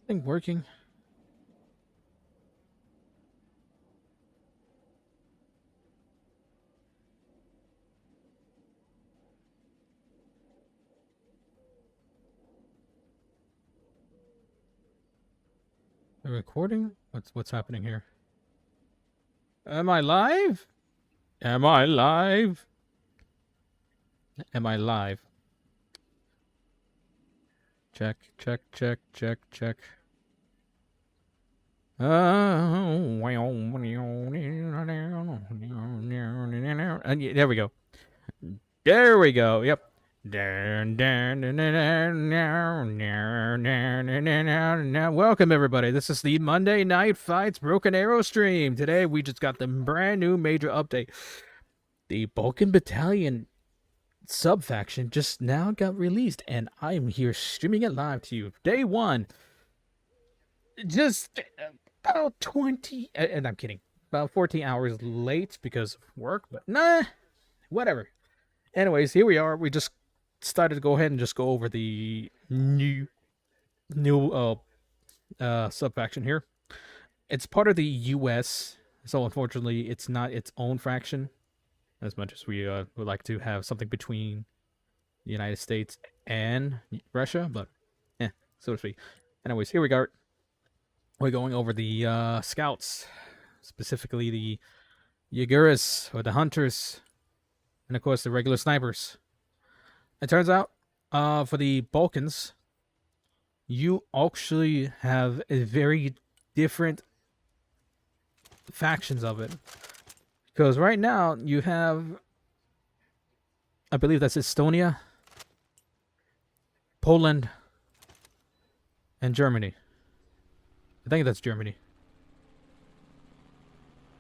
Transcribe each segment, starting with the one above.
Thing working. The recording? What's happening here? Am I live? Am I live? Am I live? Check, check, check, check, check. There we go. There we go. Yep. Welcome everybody. This is the Monday Night Fights Broken Arrow stream. Today we just got the brand new major update. The Balkan Battalion sub-faction just now got released, and I'm here streaming it live to you. Day one. Just about 20, and I'm kidding, about 14 hours late because of work, but nah, whatever. Anyways, here we are. We just started to go ahead and just go over the new sub-faction here. It's part of the U.S., so unfortunately it's not its own faction, as much as we would like to have something between the United States and Russia, but so to speak. Anyways, here we go. We're going over the scouts, specifically the Jaguars, or the hunters, and of course the regular snipers. It turns out, for the Balkans, you actually have a very different factions of it. Because right now, you have, I believe that's Estonia, Poland, and Germany. I think that's Germany.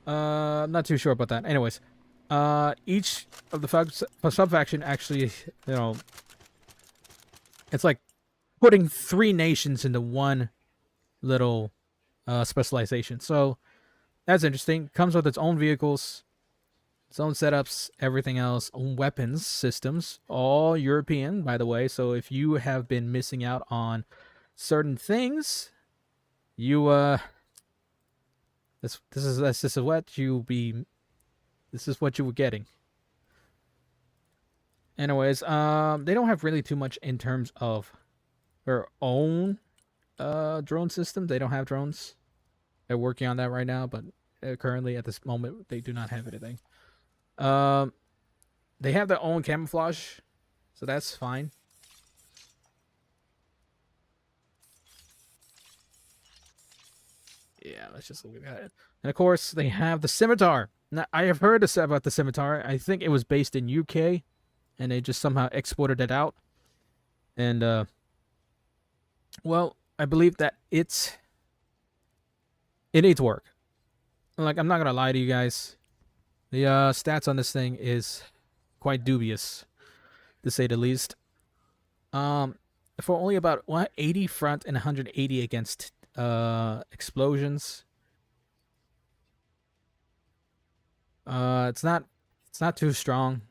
I'm not too sure about that. Anyways, each of the sub-faction actually, it's like putting 3 nations into one little specialization. So that's interesting. Comes with its own vehicles, its own setups, everything else, own weapons systems, all European, by the way. So if you have been missing out on certain things, you this is what you were getting. Anyways, they don't have really too much in terms of their own drone system. They don't have drones. They're working on that right now, but currently at this moment they do not have anything. They have their own camouflage, so that's fine. Yeah, let's just look at it. And of course, they have the scimitar. Now, I have heard about the scimitar. I think it was based in UK, and they just somehow exported it out. And well, I believe that it needs work. Like, I'm not gonna lie to you guys. The stats on this thing is quite dubious, to say the least. For only about 80 front and 180 against explosions. It's not too strong.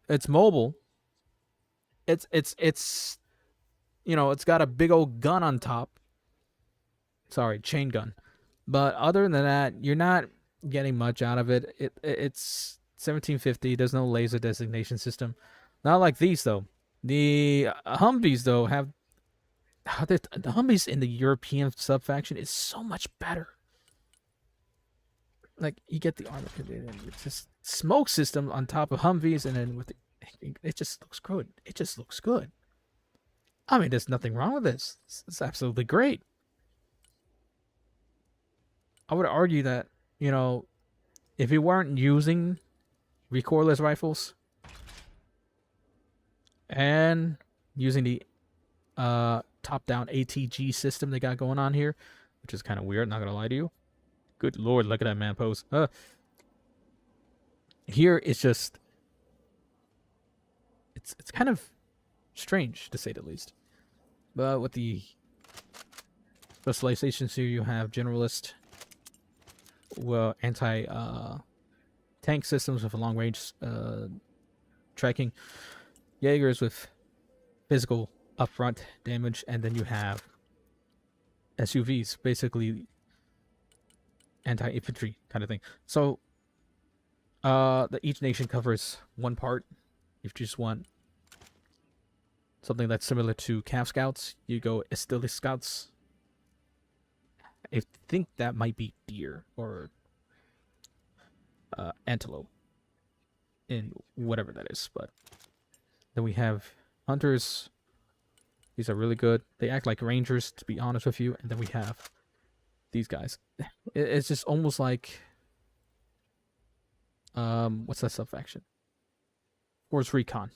It's mobile. It's it's got a big old gun on top. Sorry, chain gun. But other than that, you're not getting much out of it. It's 1750. There's no laser designation system. Not like these though. The Humvees though have the Humvees in the European sub-faction is so much better. Like, you get the armor, it's just smoke system on top of Humvees, and then with it just looks good. It just looks good. I mean, there's nothing wrong with this. It's absolutely great. I would argue that, if you weren't using recoilless rifles and using the top-down ATG system they got going on here, which is kind of weird, not gonna lie to you. Good lord, look at that man pose. Here it's just it's kind of strange, to say the least. But with the specializations here, you have generalist, anti tank systems with a long range tracking, Jaegers with physical upfront damage, and then you have SUVs, basically anti-infantry kind of thing. So each nation covers one part. If you just want something that's similar to Cav Scouts, you go Estili Scouts. I think that might be deer or antelope in whatever that is. But then we have hunters. These are really good. They act like rangers, to be honest with you. And then we have these guys. It's just almost like what's that sub faction? Force Recon.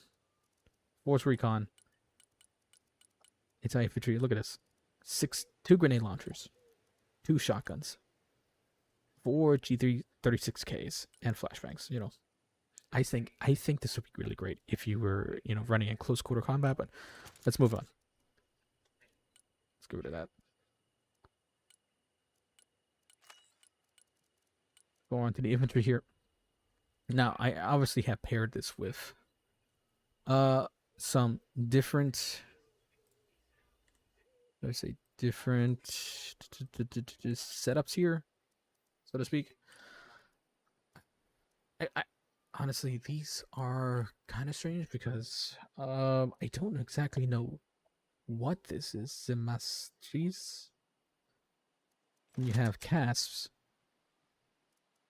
Force Recon. It's infantry. Look at this. 2 grenade launchers, 2 shotguns, 4 G36Ks, and flashbangs. You know, I think this would be really great if you were, you know, running in close quarter combat. But let's move on. Let's get rid of that. Go on to the infantry here. Now, I obviously have paired this with some different, let's say, different setups here, so to speak. I honestly, these are kind of strange because I don't exactly know what this is. Zemastries. You have Casps,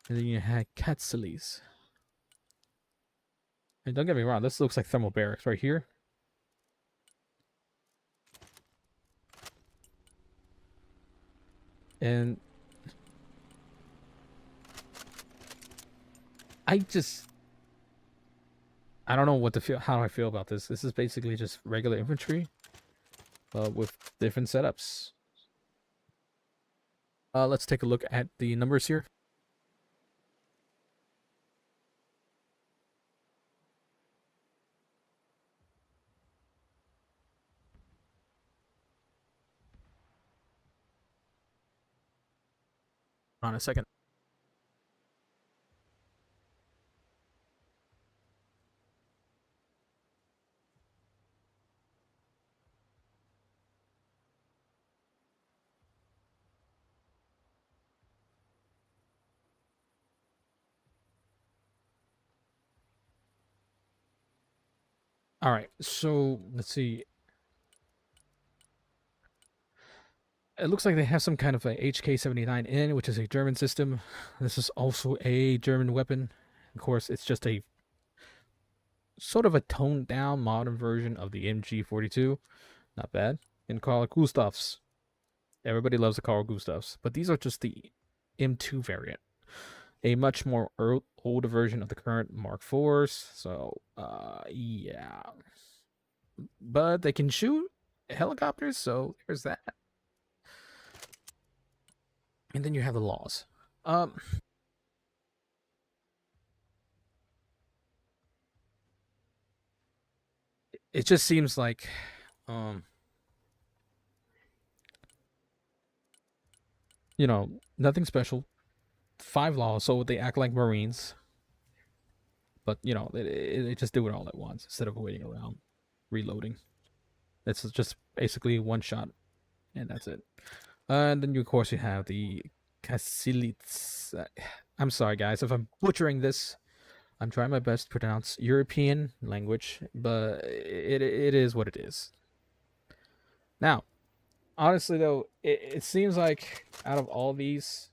and then you have Katseles. And don't get me wrong, this looks like thermal barracks right here. And I don't know what to feel. How do I feel about this? This is basically just regular infantry, with different setups. Let's take a look at the numbers here. On a second. All right, so let's see. It looks like they have some kind of a HK-79N, which is a German system. This is also a German weapon. Of course, it's just a sort of a toned down modern version of the MG42. Not bad. And Carl Gustavs. Everybody loves the Carl Gustavs, but these are just the M2 variant. A much more older version of the current Mark IVs. So, yeah. But they can shoot helicopters, so there's that. And then you have the laws. It just seems like, you know, nothing special. 5 laws, so they act like Marines. But, you know, they just do it all at once instead of waiting around, reloading. It's just basically one shot, and that's it. And then, of course, you have the Kasilits. I'm sorry, guys, if I'm butchering this. I'm trying my best to pronounce European language, but it is what it is. Now, honestly, though, it seems like out of all these,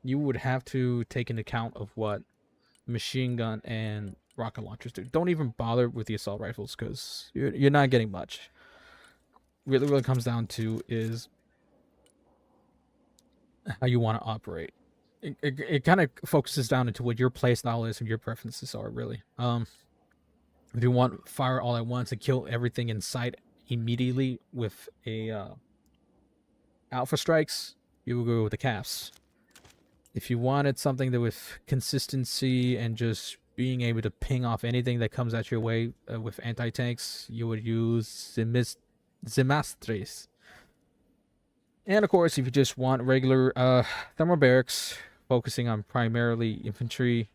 you would have to take into account of what machine gun and rocket launchers do. Don't even bother with the assault rifles because you're not getting much. Really, what it comes down to is how you want to operate. It kind of focuses down into what your play style is and your preferences are, really. If you want fire all at once and kill everything in sight immediately with a alpha strikes, you will go with the Casps. If you wanted something that with consistency and just being able to ping off anything that comes at your way with anti-tanks, you would use Zemastres. And of course, if you just want regular thermal barracks, focusing on primarily infantry,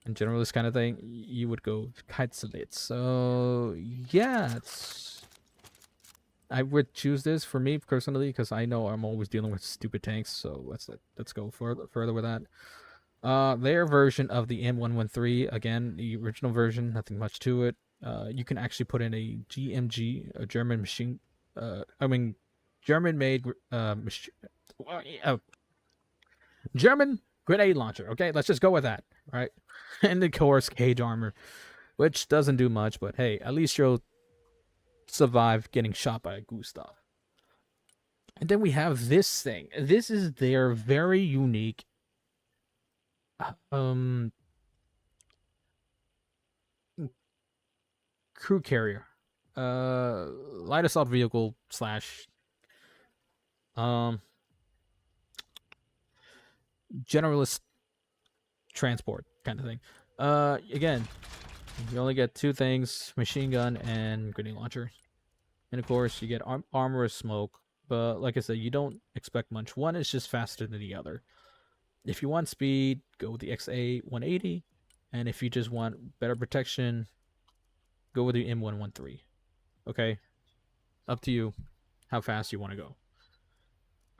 in general, this kind of thing, you would go Kaitsalit. So yeah, I would choose this for me personally because I know I'm always dealing with stupid tanks. So let's go further with that. Their version of the M113, again, the original version, nothing much to it. You can actually put in a GMG, a German machine. I mean, German-made German grenade launcher. Okay, let's just go with that, right? And of course, cage armor, which doesn't do much, but hey, at least you'll survive getting shot by a Gustav. And then we have this thing. This is their very unique um crew carrier, light assault vehicle slash um generalist transport kind of thing. Again, you only get two things: machine gun and grenade launcher, and of course you get armor of smoke. But like I said, you don't expect much. One is just faster than the other. If you want speed, go with the XA 180, and if you just want better protection, go with the M113. Okay, up to you how fast you want to go.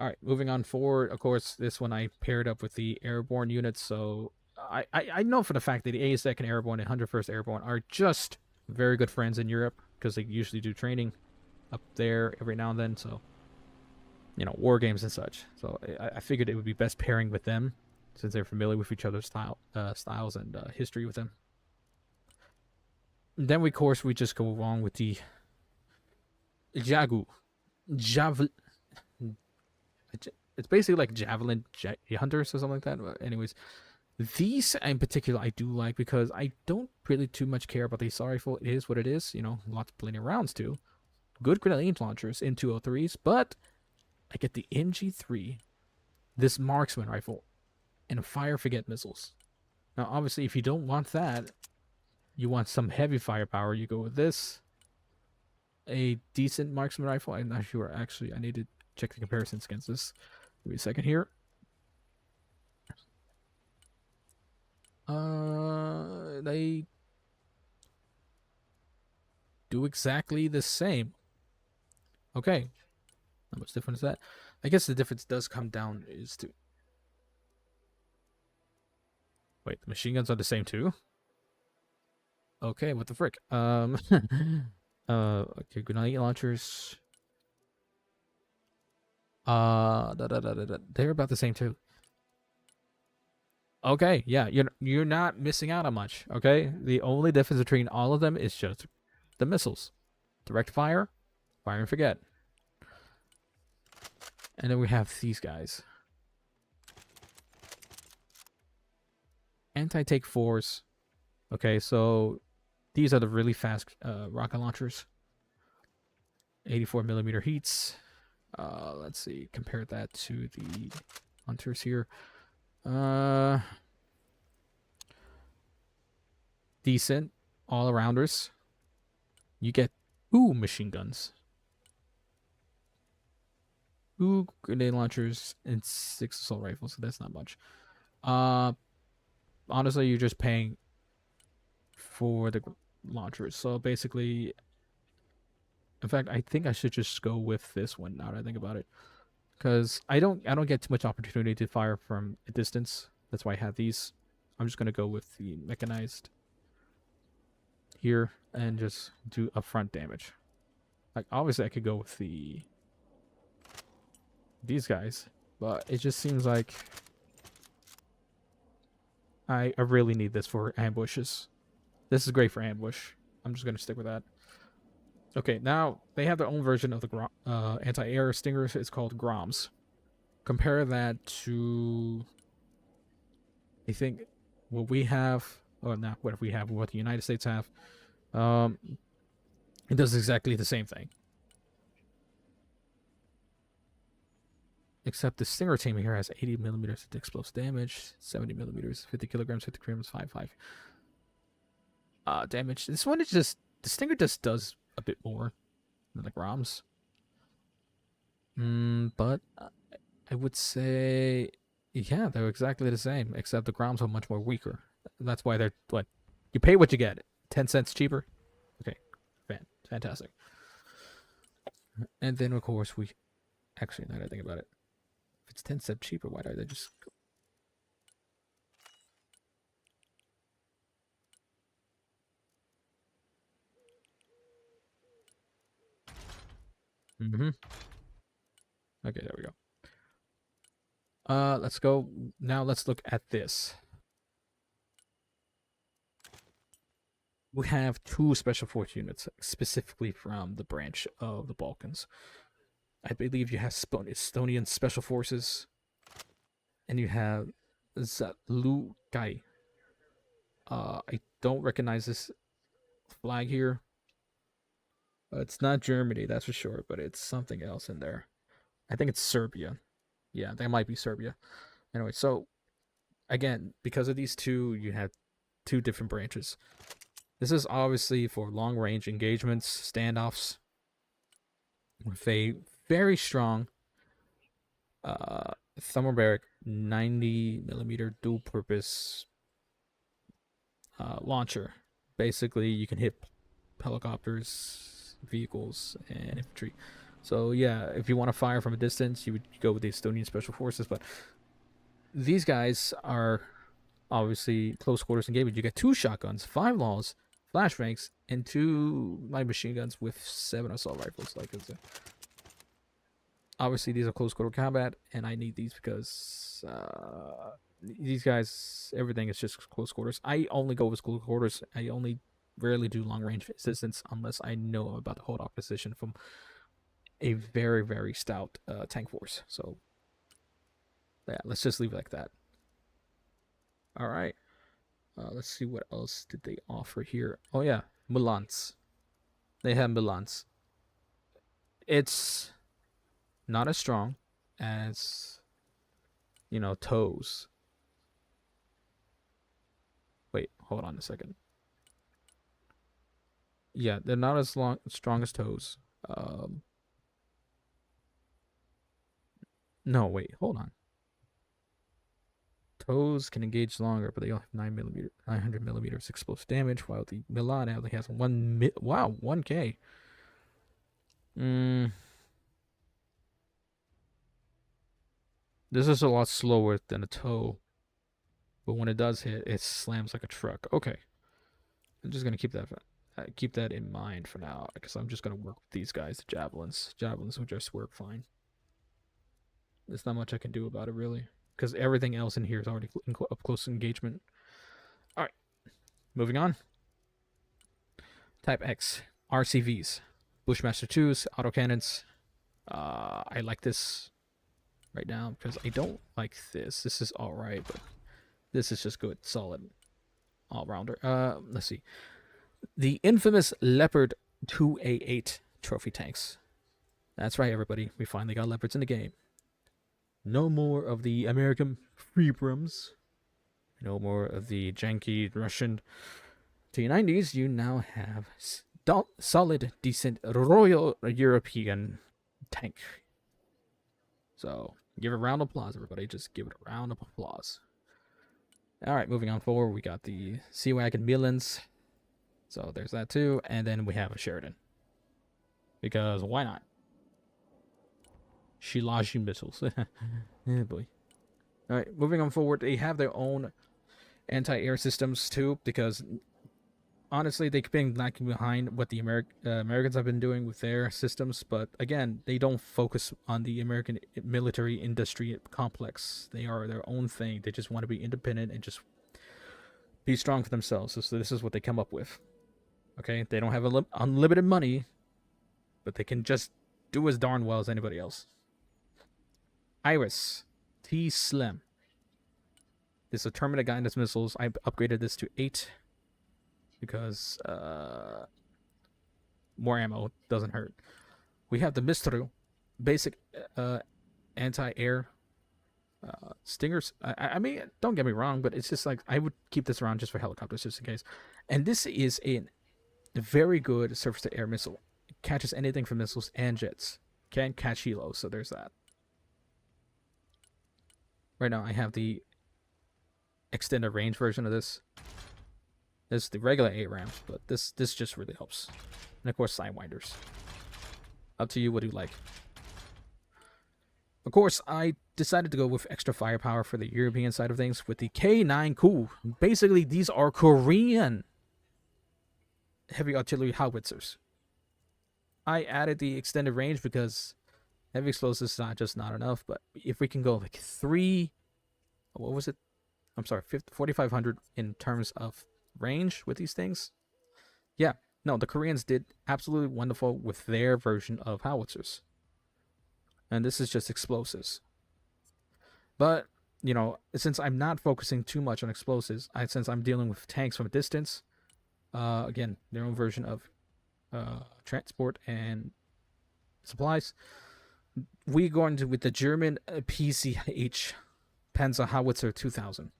All right, moving on forward. Of course, this one I paired up with the airborne units, so I know for the fact that the 82nd Airborne and 101st Airborne are just very good friends in Europe because they usually do training up there every now and then. So, you know, war games and such. So I figured it would be best pairing with them since they're familiar with each other's styles and history with them. And then, of course, we just go along with the Jagu. Javel. It's basically like javelin hunters or something like that. But anyways, these in particular I do like because I don't really too much care about the assault rifle. It is what it is. You know, lots of plenty of rounds too. Good grenade launchers in 203s, but I get the MG3, this marksman rifle, and fire forget missiles. Now, obviously, if you don't want that, you want some heavy firepower, you go with this. A decent marksman rifle. I'm not sure. Actually, I need to check the comparisons against this. Give me a second here. They do exactly the same. Okay. How much different is that? I guess the difference does come down is to... Wait, the machine guns are the same too? Okay, what the frick? Okay, grenade launchers. They're about the same too. Okay, yeah, you're not missing out on much. Okay, the only difference between all of them is just the missiles, direct fire, fire and forget, and then we have these guys. Anti-take fours. Okay, so these are the really fast rocket launchers. 84mm heats. Let's see, compare that to the hunters here. Decent all-arounders. You get 2 machine guns, 2 grenade launchers, and 6 assault rifles. So that's not much. Honestly, you're just paying for the launchers. So basically, in fact, I think I should just go with this one now that I think about it, because I don't get too much opportunity to fire from a distance. That's why I have these. I'm just gonna go with the mechanized here and just do upfront damage. Like obviously I could go with these guys, but it just seems like I really need this for ambushes. This is great for ambush. I'm just gonna stick with that. Okay, now they have their own version of the anti-air stingers. It's called Groms. Compare that to, I think, what we have, or not what we have, what the United States have. It does exactly the same thing. Except the Stinger team here has 80mm of explosive damage, 70mm, 50 kilograms, 50 grams, 5 damage. This one is just, the Stinger just does a bit more than the Groms. But I would say, yeah, they're exactly the same, except the Groms are much more weaker. That's why they're what you pay what you get. 10 cents cheaper. Okay, fantastic. And then of course we actually now that I think about it, if it's 10 cents cheaper, why don't they just? Mm-hmm. Okay, there we go. Let's go now. Let's look at this. We have two special force units specifically from the branch of the Balkans. I believe you have Estonian special forces, and you have Zalukai. I don't recognize this flag here. It's not Germany, that's for sure, but it's something else in there. I think it's Serbia. Yeah, that might be Serbia. Anyway, so again, because of these two, you have two different branches. This is obviously for long range engagements, standoffs, with a very strong thermobaric 90 millimeter dual purpose launcher. Basically, you can hit helicopters, vehicles, and infantry. So yeah, if you want to fire from a distance, you would go with the Estonian Special Forces. But these guys are obviously close quarters engagement. You get 2 shotguns, 5 laws, flashbangs, and 2 light machine guns with 7 assault rifles. Like it's obviously these are close quarter combat, and I need these because these guys, everything is just close quarters. I only go with close quarters. I only rarely do long range assistance unless I know about the hold off position from a very stout tank force. So yeah, let's just leave it like that. All right. Let's see what else did they offer here. Oh yeah, Mulans. They have Mulans. It's not as strong as toes. Wait, hold on a second. Yeah, they're not as strong as toes. No, wait, hold on. Toes can engage longer, but they only have 900 millimeters explosive damage, while the Milan only has 1K. This is a lot slower than a toe, but when it does hit, it slams like a truck. Okay, I'm just gonna keep that in mind for now, because I'm just gonna work with these guys, the javelins. Javelins will just work fine. There's not much I can do about it really, because everything else in here is already up close engagement. All right, moving on. Type X RCVs, Bushmaster 2s, autocannons. I like this right now because I don't like this. This is all right, but this is just good, solid, all rounder. Let's see. The infamous Leopard 2A8 trophy tanks. That's right, everybody. We finally got Leopards in the game. No more of the American Freebrums. No more of the janky Russian T90s. You now have solid, decent Royal European tank. So give it a round of applause, everybody. Just give it a round of applause. All right, moving on forward, we got the Sea Wagon Milans. So there's that too, and then we have a Sheridan. Because why not? Shilaji missiles. Yeah, boy. All right, moving on forward, they have their own anti-air systems too, because honestly, they've been lacking behind what the Americans have been doing with their systems. But again, they don't focus on the American military industry complex. They are their own thing. They just want to be independent and just be strong for themselves. So this is what they come up with. Okay, they don't have unlimited money, but they can just do as darn well as anybody else. Iris T Slim. This is a terminate guidance missiles. I upgraded this to 8 because more ammo doesn't hurt. We have the Mistral, basic anti-air stingers. I mean, don't get me wrong, but it's just like I would keep this around just for helicopters, just in case. And this is a very good surface-to-air missile. It catches anything from missiles and jets. Can't catch helos, so there's that. Right now, I have the extended range version of this. This is the regular ARAMs, but this just really helps. And of course, sidewinders. Up to you. What do you like? Of course, I decided to go with extra firepower for the European side of things with the K9 Ku. Basically, these are Korean heavy artillery howitzers. I added the extended range because heavy explosives is not just not enough, but if we can go like what was it? I'm sorry, 4,500 in terms of range with these things. Yeah, no, the Koreans did absolutely wonderful with their version of howitzers. And this is just explosives. But, since I'm not focusing too much on explosives, since I'm dealing with tanks from a distance, again, their own version of transport and supplies, we go into with the German PCH Panzer Howitzer 2000.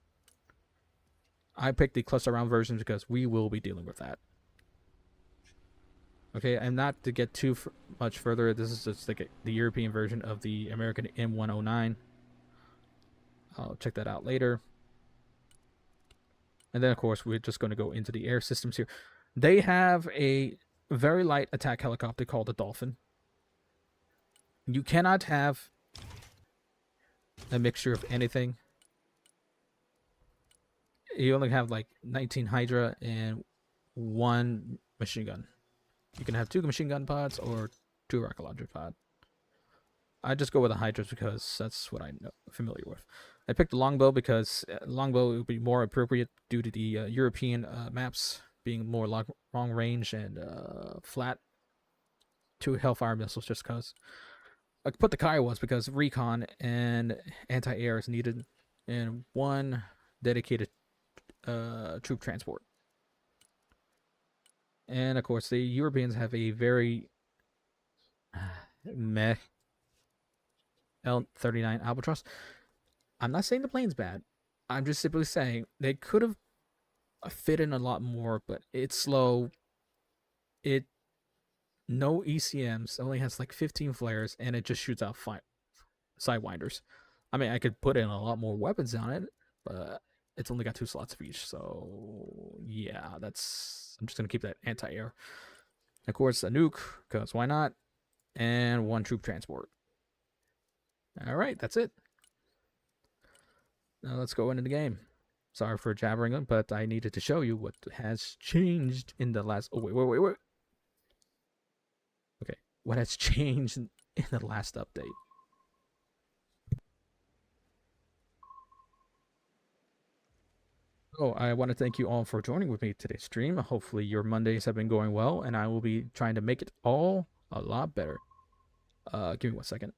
I picked the cluster round version because we will be dealing with that. Okay, and not to get too much further, this is just like the European version of the American M109. I'll check that out later. And then, of course, we're just going to go into the air systems here. They have a very light attack helicopter called the Dolphin. You cannot have a mixture of anything. You only have like 19 Hydra and 1 machine gun. You can have 2 machine gun pods or 2 rocket launcher pod. I just go with the Hydras because that's what I'm familiar with. I picked the longbow because longbow would be more appropriate due to the European maps being more long range and flat. 2 Hellfire missiles just because. I put the Kiowas because recon and anti-air is needed, and 1 dedicated troop transport. And of course, the Europeans have a very meh L-39 Albatross. I'm not saying the plane's bad. I'm just simply saying they could have fit in a lot more, but it's slow. No ECMs, only has like 15 flares, and it just shoots out sidewinders. I mean, I could put in a lot more weapons on it, but it's only got 2 slots of each. So yeah, I'm just gonna keep that anti-air. Of course, a nuke, because why not? And 1 troop transport. All right, that's it. Now let's go into the game. Sorry for jabbering, but I needed to show you what has changed in the last. Oh wait. Okay, what has changed in the last update? Oh, I want to thank you all for joining with me today's stream. Hopefully your Mondays have been going well, and I will be trying to make it all a lot better. Give me 1 second.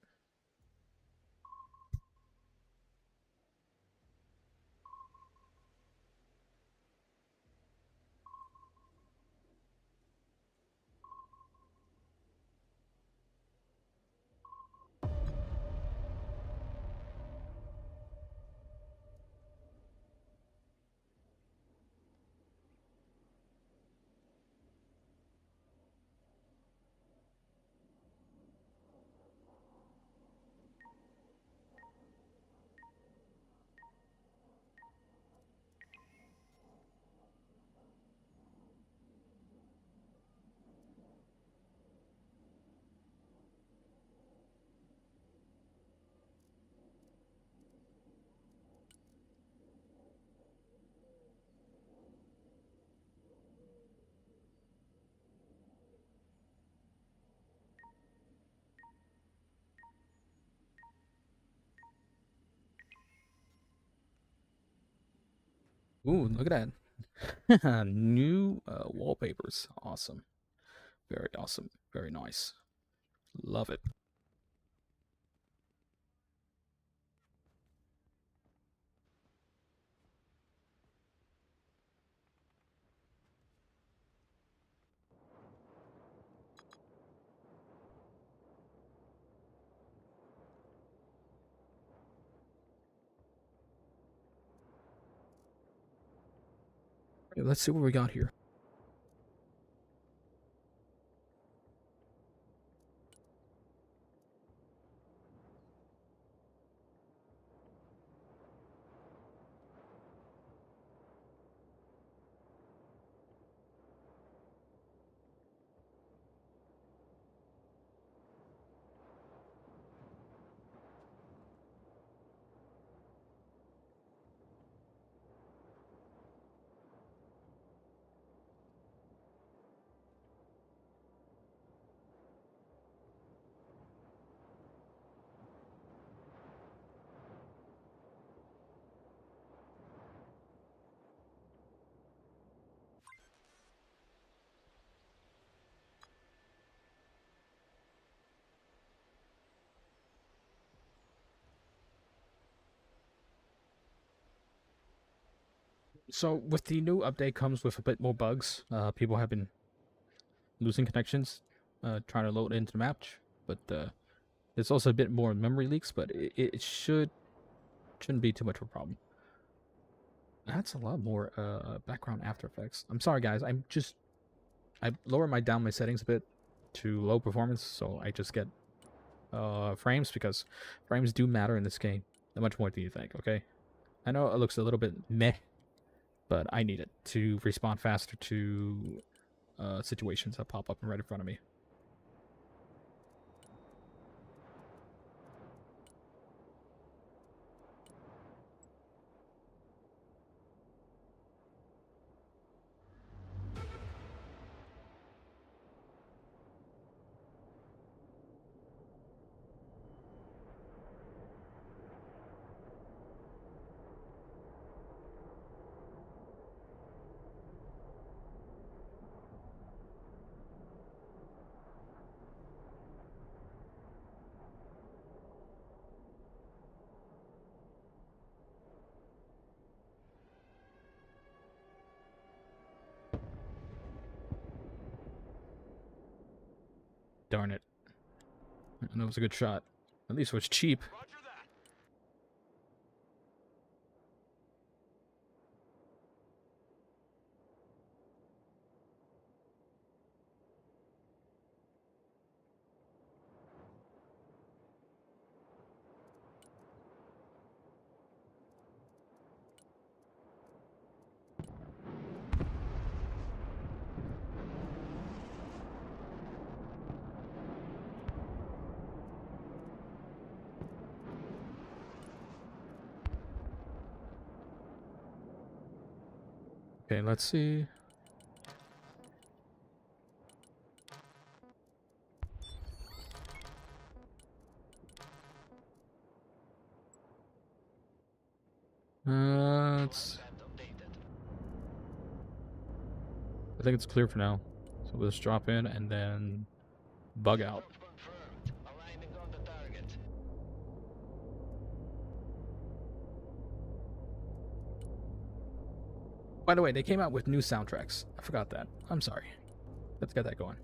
Ooh, look at that. New wallpapers. Awesome. Very awesome. Very nice. Love it. Let's see what we got here. So with the new update comes with a bit more bugs. People have been losing connections, trying to load into the match, but there's also a bit more memory leaks. But it shouldn't be too much of a problem. That's a lot more background After Effects. I'm sorry, guys. I lower my settings a bit to low performance, so I just get frames, because frames do matter in this game. How much more do you think? Okay, I know it looks a little bit meh, but I need it to respond faster to situations that pop up right in front of me. Darn it. That was a good shot. At least it was cheap. Okay, let's see. I think it's clear for now. So we'll just drop in and then bug out. By the way, they came out with new soundtracks. I forgot that. I'm sorry. Let's get that going.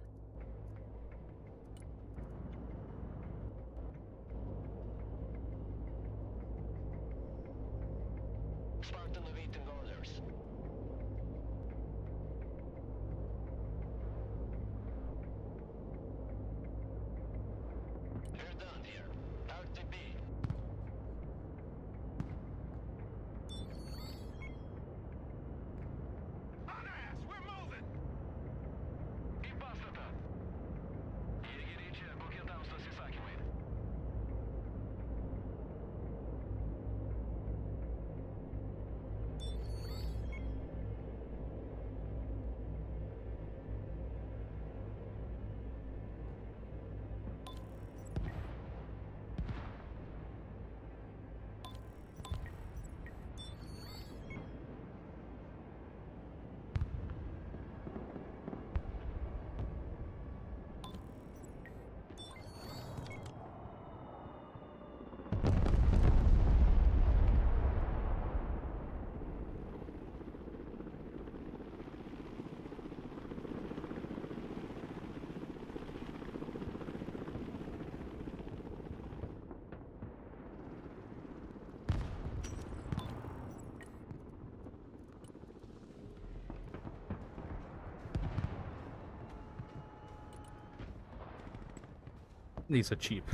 These are cheap.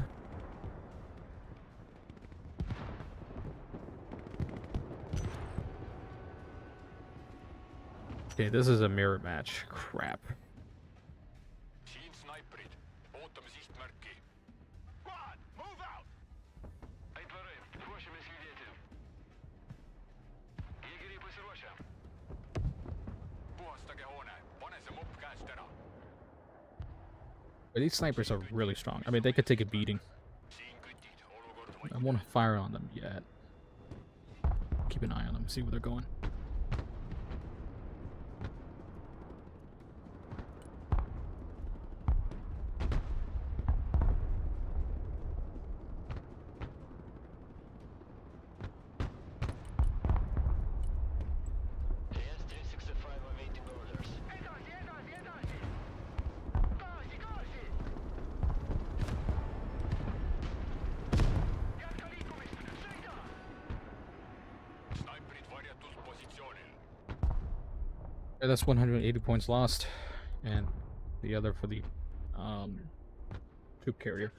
Okay, this is a mirror match. Crap. But these snipers are really strong. I mean, they could take a beating. I won't fire on them yet. Keep an eye on them, see where they're going. Yeah, that's 180 points lost, and the other for the um, troop carrier.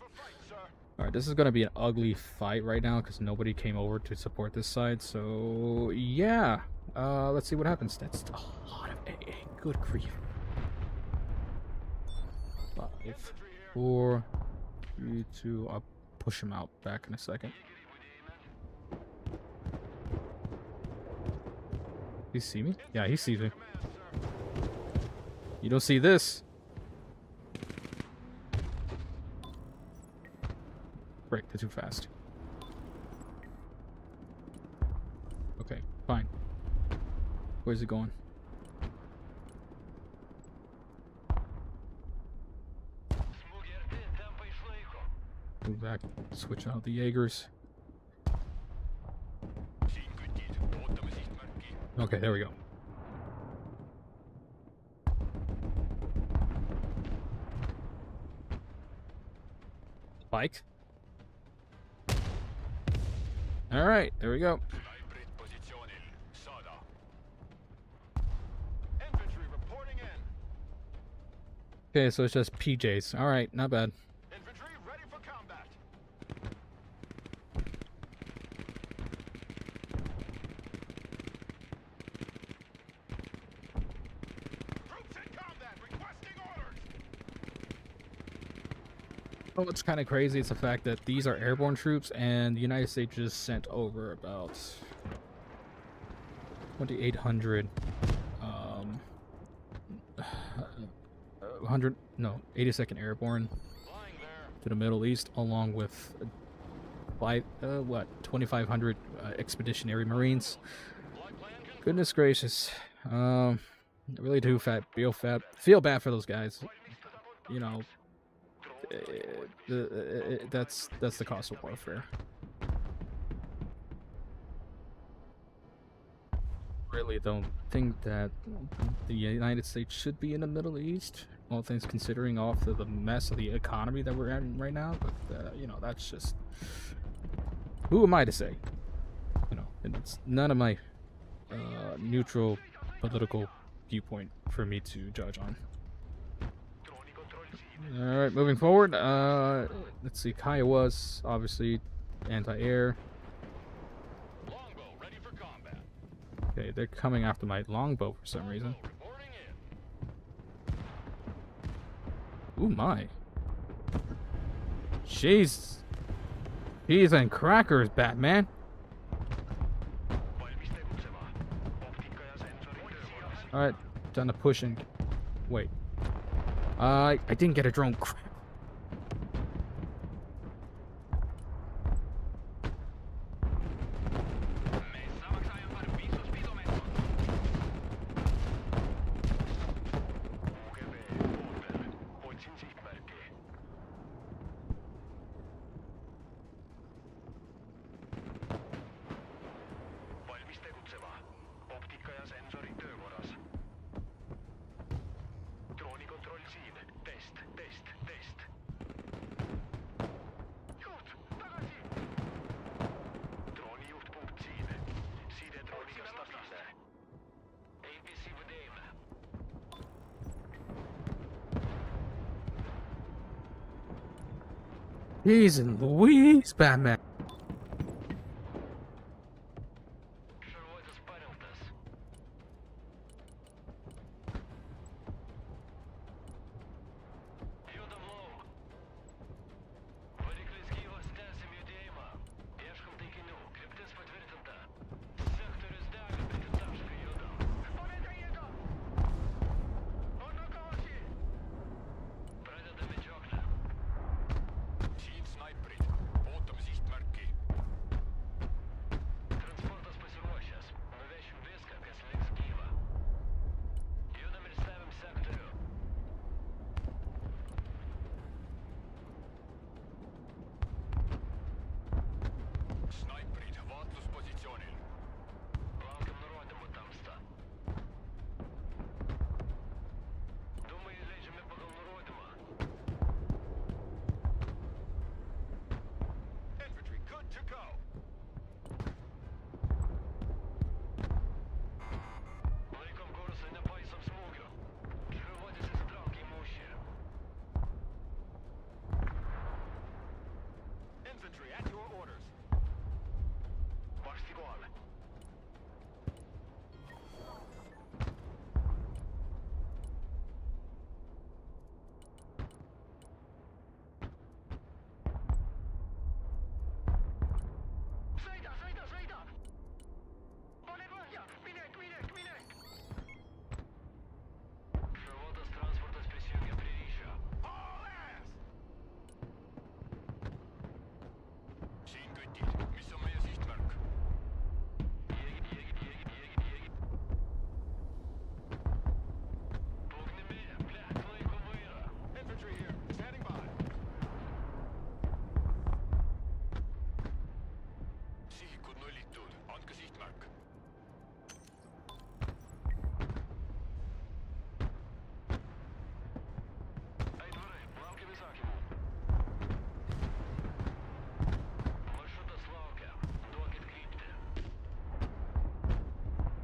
All right, this is gonna be an ugly fight right now because nobody came over to support this side. So yeah, let's see what happens. That's a lot of AA. Good grief. 5, 4, 3, 2. I'll push him out back in a second. He see me? Yeah, he sees me. You don't see this. Break, they're too fast. Okay, fine. Where's it going? Move back, switch out the Jaegers. Okay, there we go. Spike. All right, there we go. Okay, so it's just PJs. All right, not bad. Infantry ready for combat. Troops in combat, requesting orders. Oh, what's kind of crazy is the fact that these are airborne troops, and the United States just sent over about 2,800, 82nd Airborne to the Middle East, along with 2,500 Expeditionary Marines. Goodness gracious, I really do feel bad for those guys. You know, that's the cost of warfare. Really don't think that the United States should be in the Middle East, all things considering, off of the mess of the economy that we're in right now. But you know, that's just, who am I to say? You know, it's none of my neutral political viewpoint for me to judge on. All right, moving forward. Let's see. Kiowa's obviously anti-air. Okay, they're coming after my longbow for some reason. Ooh, my. Jeez. Cheese and crackers, Batman. Alright, done the pushing. Wait. I didn't get a drone. Crap. Jeez and Louise, Batman.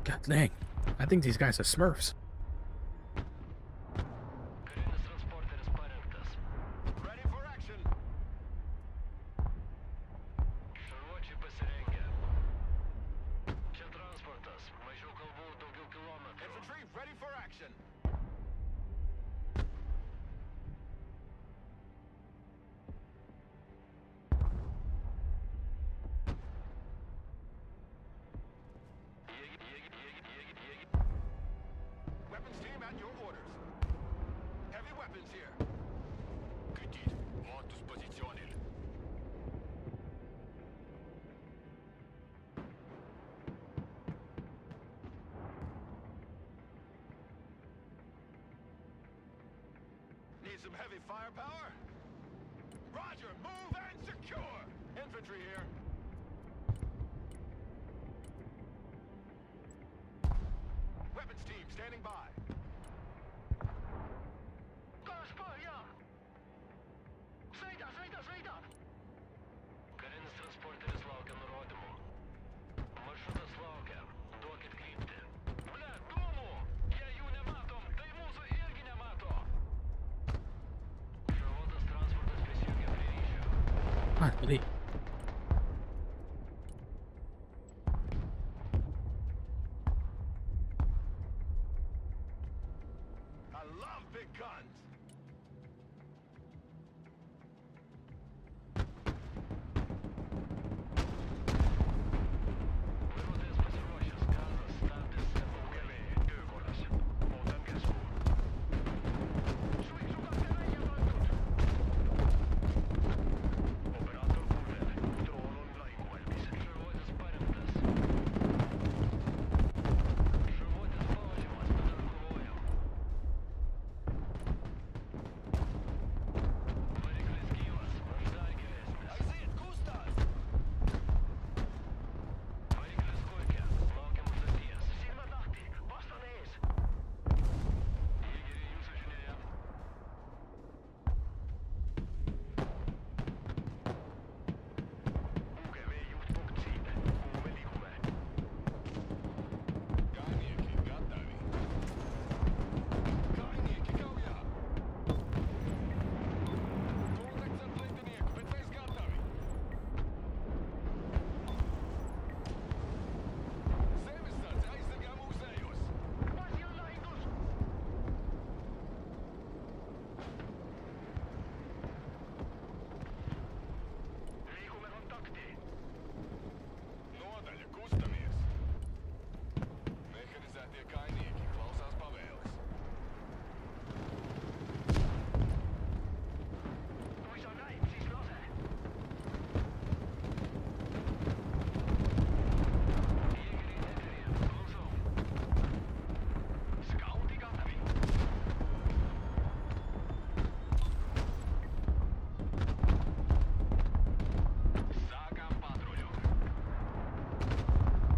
God dang. I think these guys are Smurfs. Ready for action. Infantry, ready for action. Weapons team at your orders. Heavy weapons here. Кредит. Модус позиционен. Need some heavy firepower? Roger, move and secure! Infantry here. Weapons team standing by. Ah, really? I love big guns.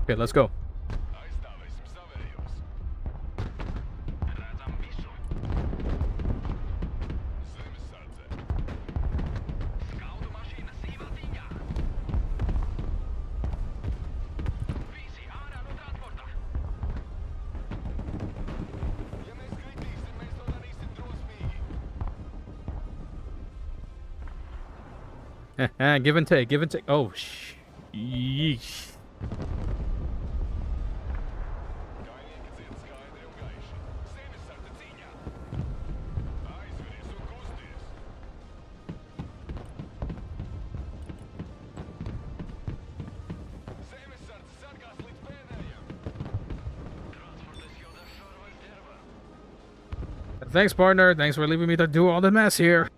Okay, let's go. Give and take, give and take. Oh, yeesh. Thanks, partner. Thanks for leaving me to do all the mess here.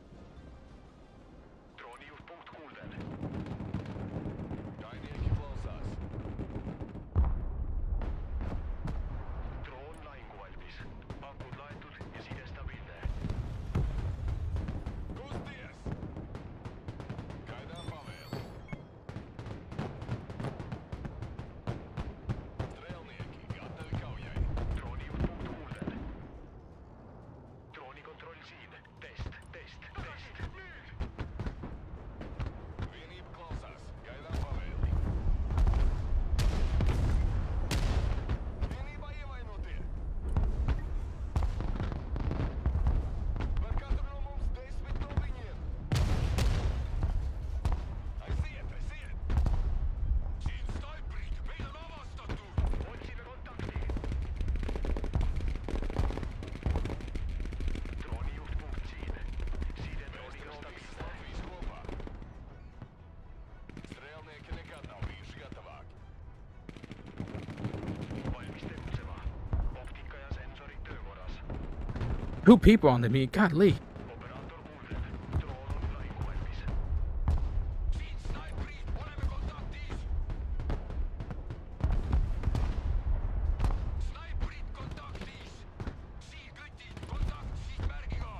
2 people on the me. Godly. Operator Ulven. Dronen lainkuvalmis. Siin snaiprid, oleme kontaktis! Snaiprid kontaktis! Siin kütid, kontakt sihtmärgiga!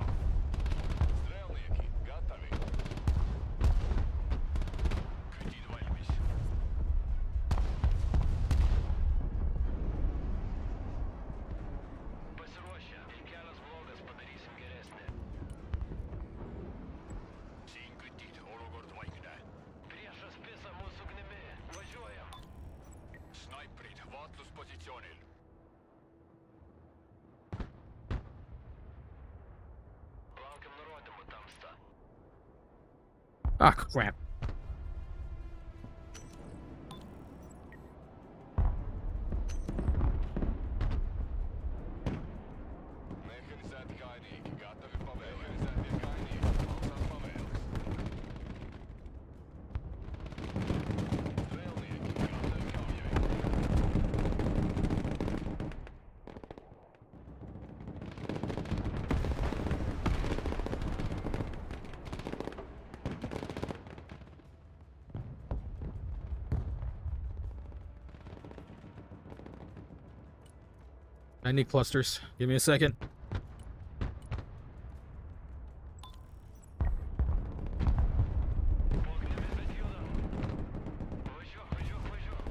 Strelniki, gotovi! Kütid valmis. Pasiruošę. Jei kelias blogas, padarysim geresnį. Siin kütid, olukord vaikne. Priešas pisa mūsų ugnimi. Važiuojam. Snaiprid, vaatluspositsioonil. Laukiam nurodymų, tamsta. Ah, crap. Mehhanisäätikainik, gotovi pavēles. Mehhanisäätikainik, valsās pavēles. Strelnieki, gotovi kaujai. I need clusters. Give me a second. Po ugnimi, bet judam. Važiuok, važiuok, važiuok.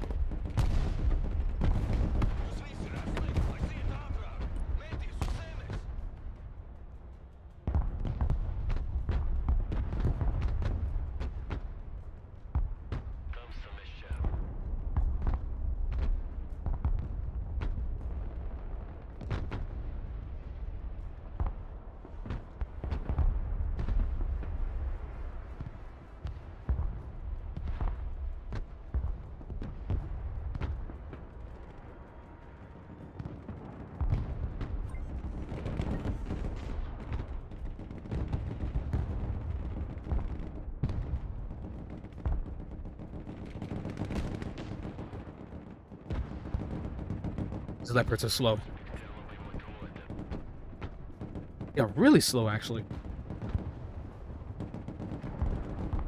Jūs visi raslai, aiziet ātrāk. Mētīs uz zemes. Tamsta, mes čia. These leopards are slow. Tie labai motyvuoti. Yeah, really slow, actually.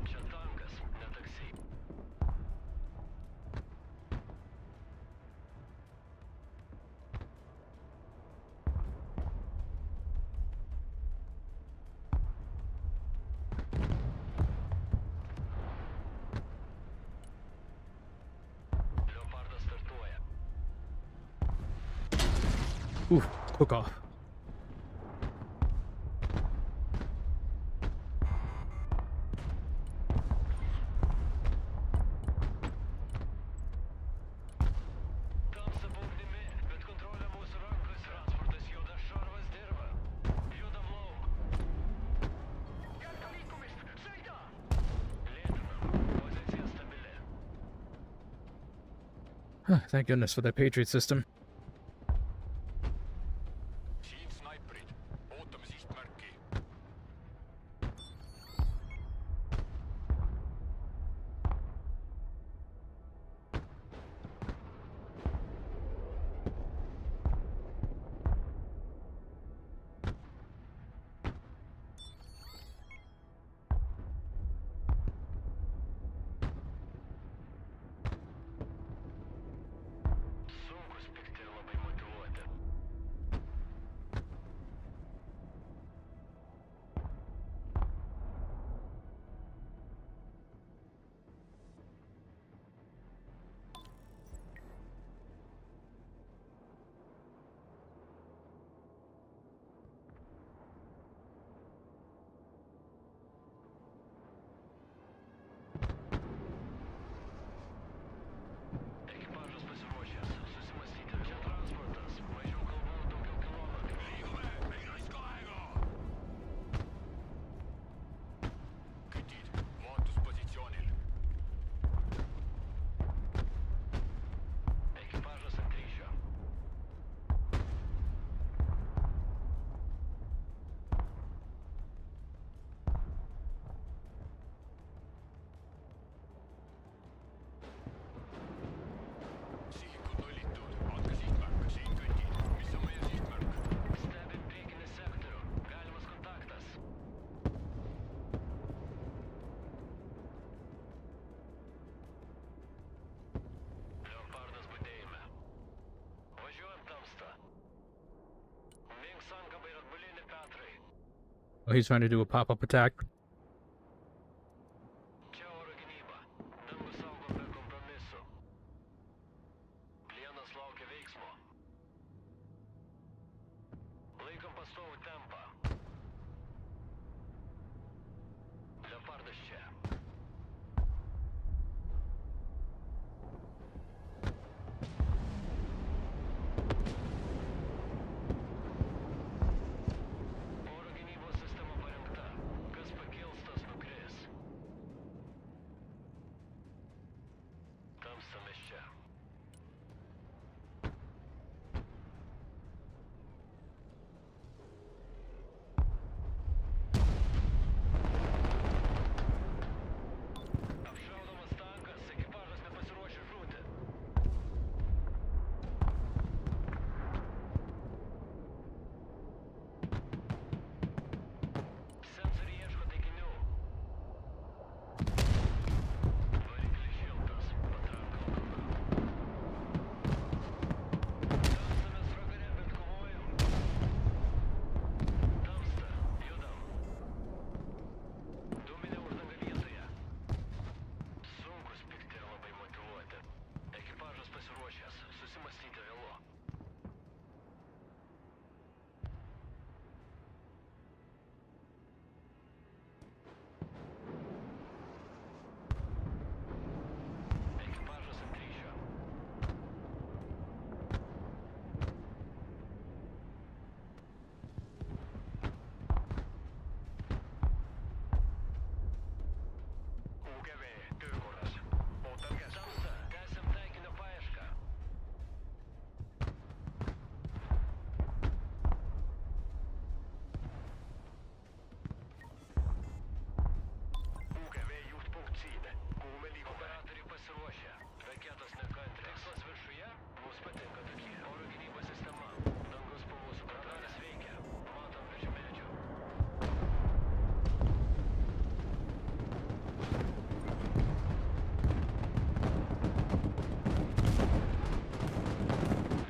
Čia tankas, ne taksi. Leopardas startuoja. Ooh, hook off. Tamsta po ugnimi, bet kontrolė mūsų rankose. Transportas juda, šarvas dirba. Judam lauk. Jätka liikumist, sõida! Lėtinam, pozicija stabili. Thank goodness for that Patriot system. Siin snaiprid, ootame sihtmärki. Sunkus pikti ir labai motyvuoti. Oh, he's trying to do a pop-up attack. Čia oro gynyba. Dangų saugom be kompromisų. Plienas laukia veiksmo. Laikom pastovų tempą. Leopardas čia. Oro gynybos sistema parengta. Kas pakils, tas nukris. Tamsta mes čia. Apšaudomas tankas, ekipažas nepasiruošę žūti. Sensoriai ieško taikinių. Variklis šiltas, patranka alkana. Tamstamės ragare, bet kovojam. Tamsta, judam. Dūminė uždanga vietoje. Sunkus pikti ir labai motyvuoti. Ekipažas pasiruošęs, susimąstyti vėlu. Ekipažas ant ryšio. UGV, Tyrkuras. Tamsta, tęsiam taikinio paiešką. UGV juhtpunkt Siine. Kuume liikume. Operatoriai pasiruošę. Raketos nekantrios. Tikslas viršuje. Mums patinka tokie. Oro gynybos sistema. Dangus po mūsų kontrolės veikia. Matom virš medžių.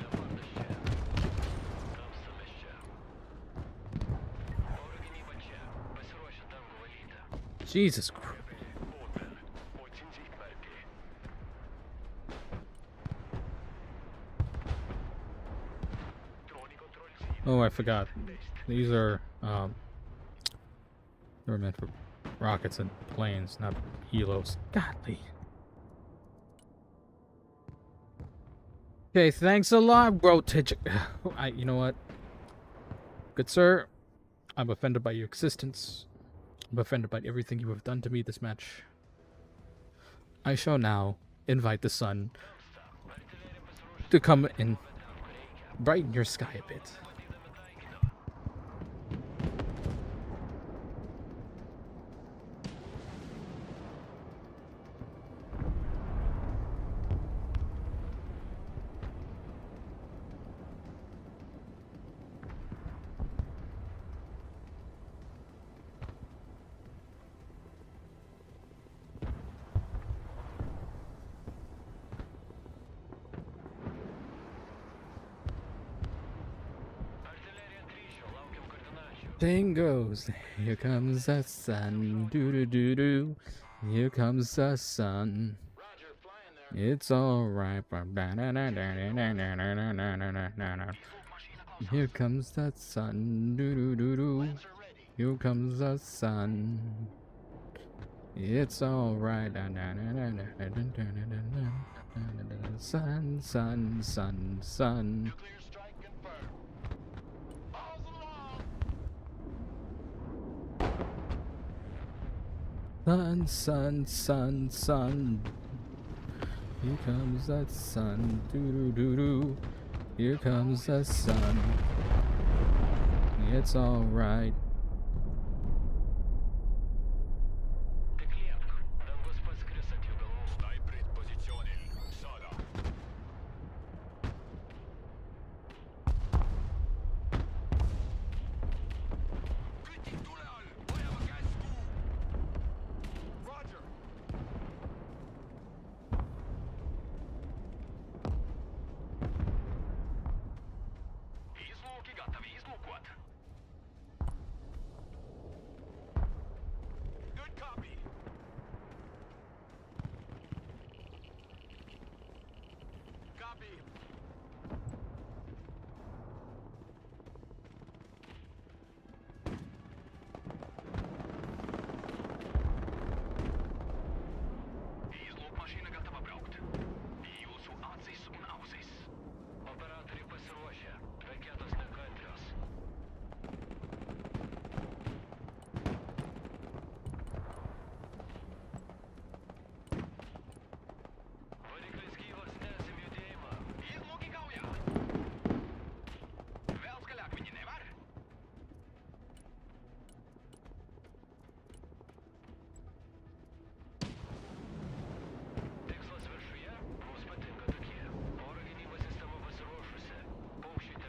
Leopardas čia. Tamsta mes čia. Oro gynyba čia. Pasiruošę dangų valyti. Jesus Christ. Open. Otsin sihtmärgi. Droonikontroll siin. Oh, I forgot. These are they're meant for rockets and planes, not helos. Godly. Okay, thanks a lot, bro. You know what? Good sir, I'm offended by your existence. I'm offended by everything you have done to me this match. I shall now invite the sun to come and brighten your sky a bit. Thing goes, here comes the sun, doo doo doo doo. Here comes the sun. Roger, flying there. It's alright. Here comes the sun, doo doo doo doo. Lancer ready. Here comes the sun. It's alright. Sun, sun, sun, sun. Nuclear strike confirmed. Balls along. Sun, sun, sun, sun. Here comes the sun. Doo doo doo doo. Here comes the sun. It's alright. Tik liepk. Dangus paskris ant jų galvų. Sniprit pozicionin. Sada. Kõti tule all. Vajame käsku. Roger. Viis luuki katta, 5 lukot.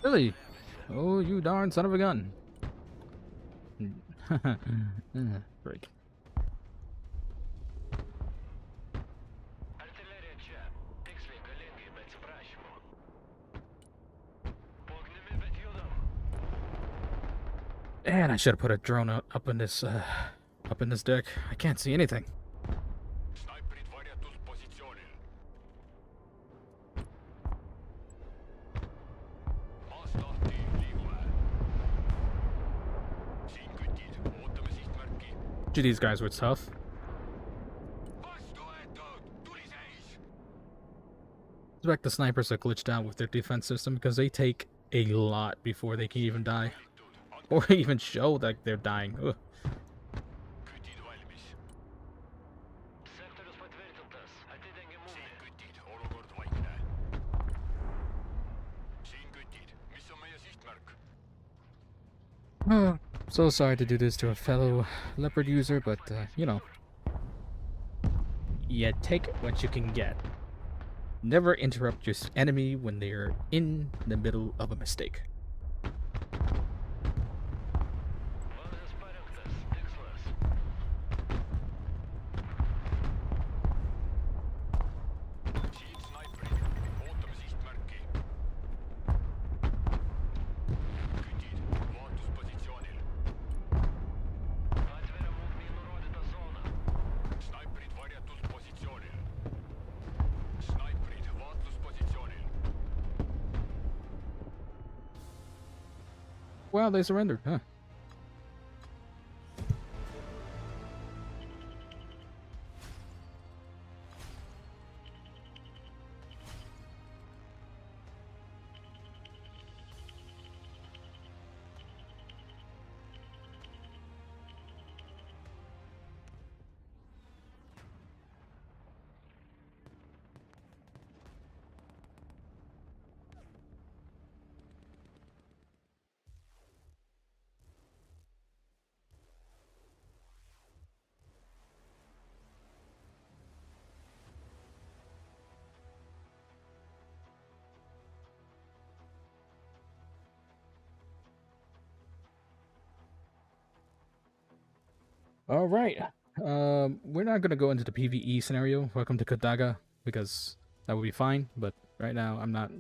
Really? Oh, you darn son of a gun. Break. Артиллерия čia. Tiksliai galingai, be atsiprašymo. Po ugnimi, bet judam. Man, I should have put a drone up in this deck. I can't see anything. Снайперит вариатус позиционен. Maastahti liigume. Siin kütid, ootame sihtmärki. Gee, these guys were tough. Vastu võetud, tuliseis. I suspect the snipers are glitched out with their defense system because they take a lot before they can even die. Or even show that they're dying. Ugh. Kütid valmis. Sektorius patvirtintas. Atidengiam ugnį. Siin kütid, olukord vaikne. Siin kütid, mis on meie sihtmärk? Oh, so sorry to do this to a fellow leopard user, but you know. Yeah, take what you can get. Never interrupt your enemy when they're in the middle of a mistake. Vazas parengtas. Tikslas. Siin snaiperid, ootame sihtmärki. Kütid, vaatuspositsioonil. Atveriam ugnį nurodytą zoną. Snaiperid varjatuspositsioonil. Snaiperid vaatluspositsioonil. Wow, they surrendered, huh? All right. We're not gonna go into the PVE scenario. Welcome to Kadaga, because that would be fine. But right now, I'm not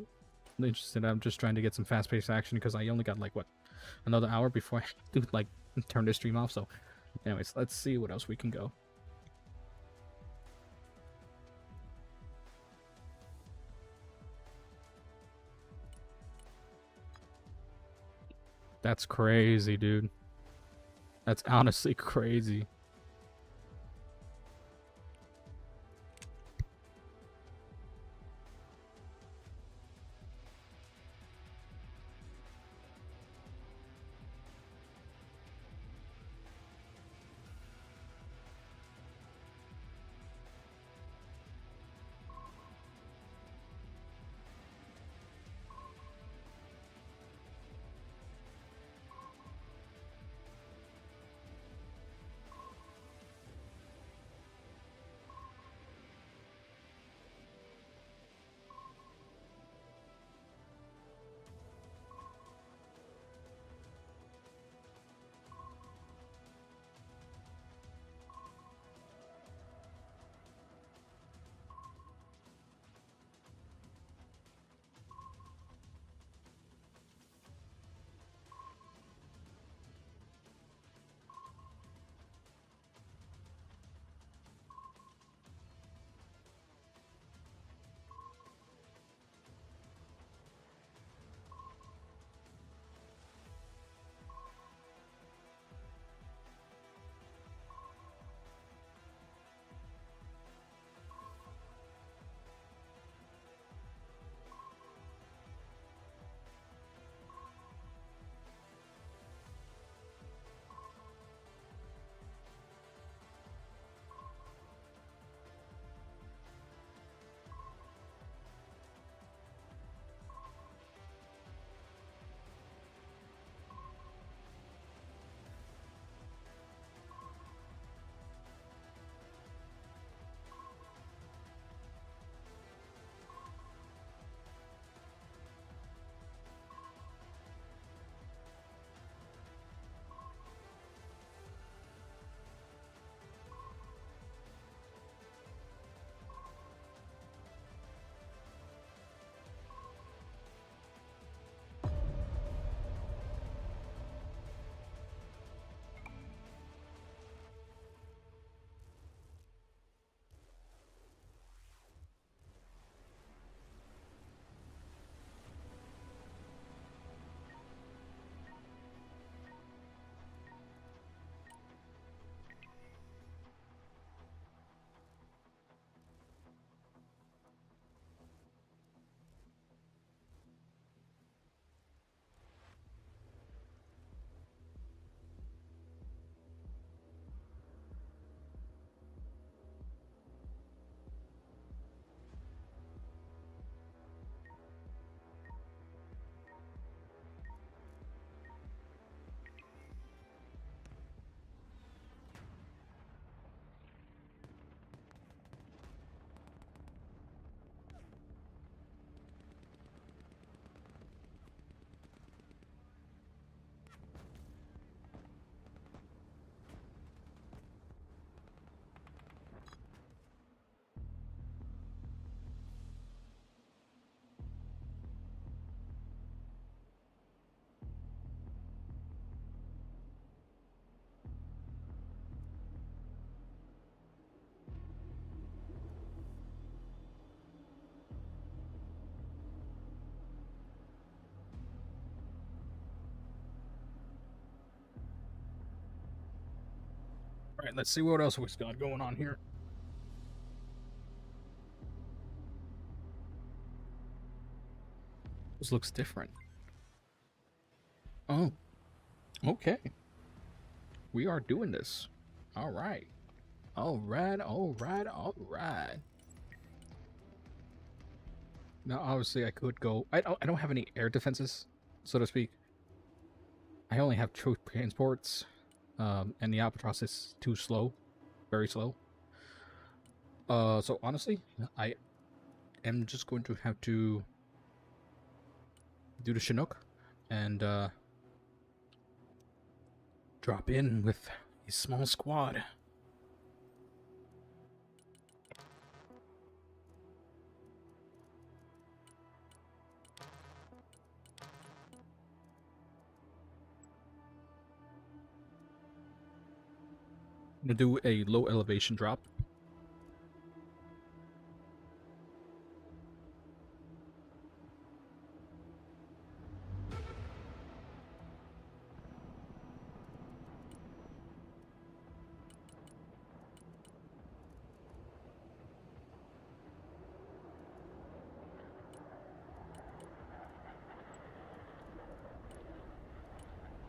interested. I'm just trying to get some fast-paced action because I only got like what, another hour before I do like turn this stream off. So, anyways, let's see what else we can go. That's crazy, dude. That's honestly crazy. All right, let's see what else we've got going on here. This looks different. Oh, okay. We are doing this. All right. All right, all right, all right. Now, obviously, I could go. I don't have any air defenses, so to speak. I only have troop transports, and the Albatross is too slow, very slow. So honestly, I am just going to have to do the Chinook and drop in with a small squad. I'm gonna do a low elevation drop.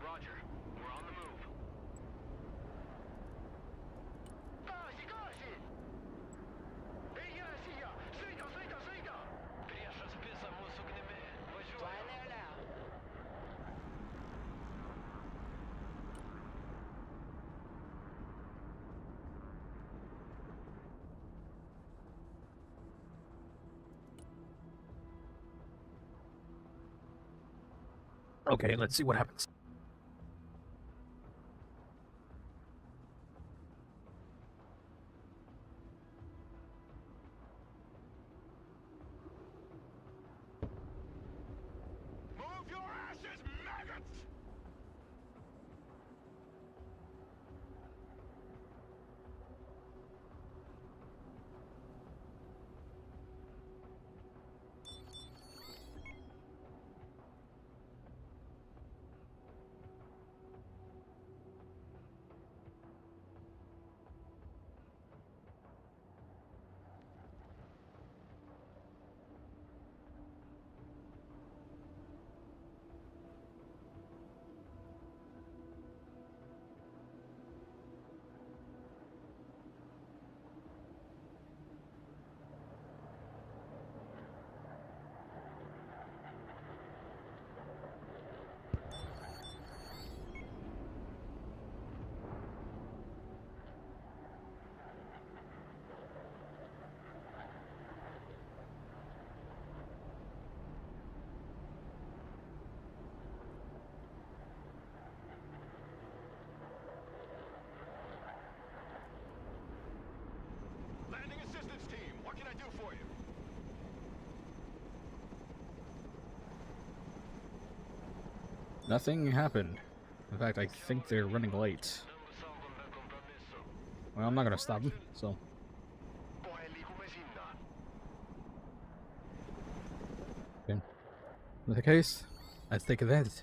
Roger. We're on the move. Gazi, gazi! Ия, сюда, сюда, сюда! Пряша списа mūsų gnimi. Važiuojam. Okay, let's see what happens. Move your asses, maggots! Landing assistance team, what can I do for you? Nothing happened. In fact, I think they're running late. Well, I'm not gonna stop them, so. Okay. In that case, let's take advantage.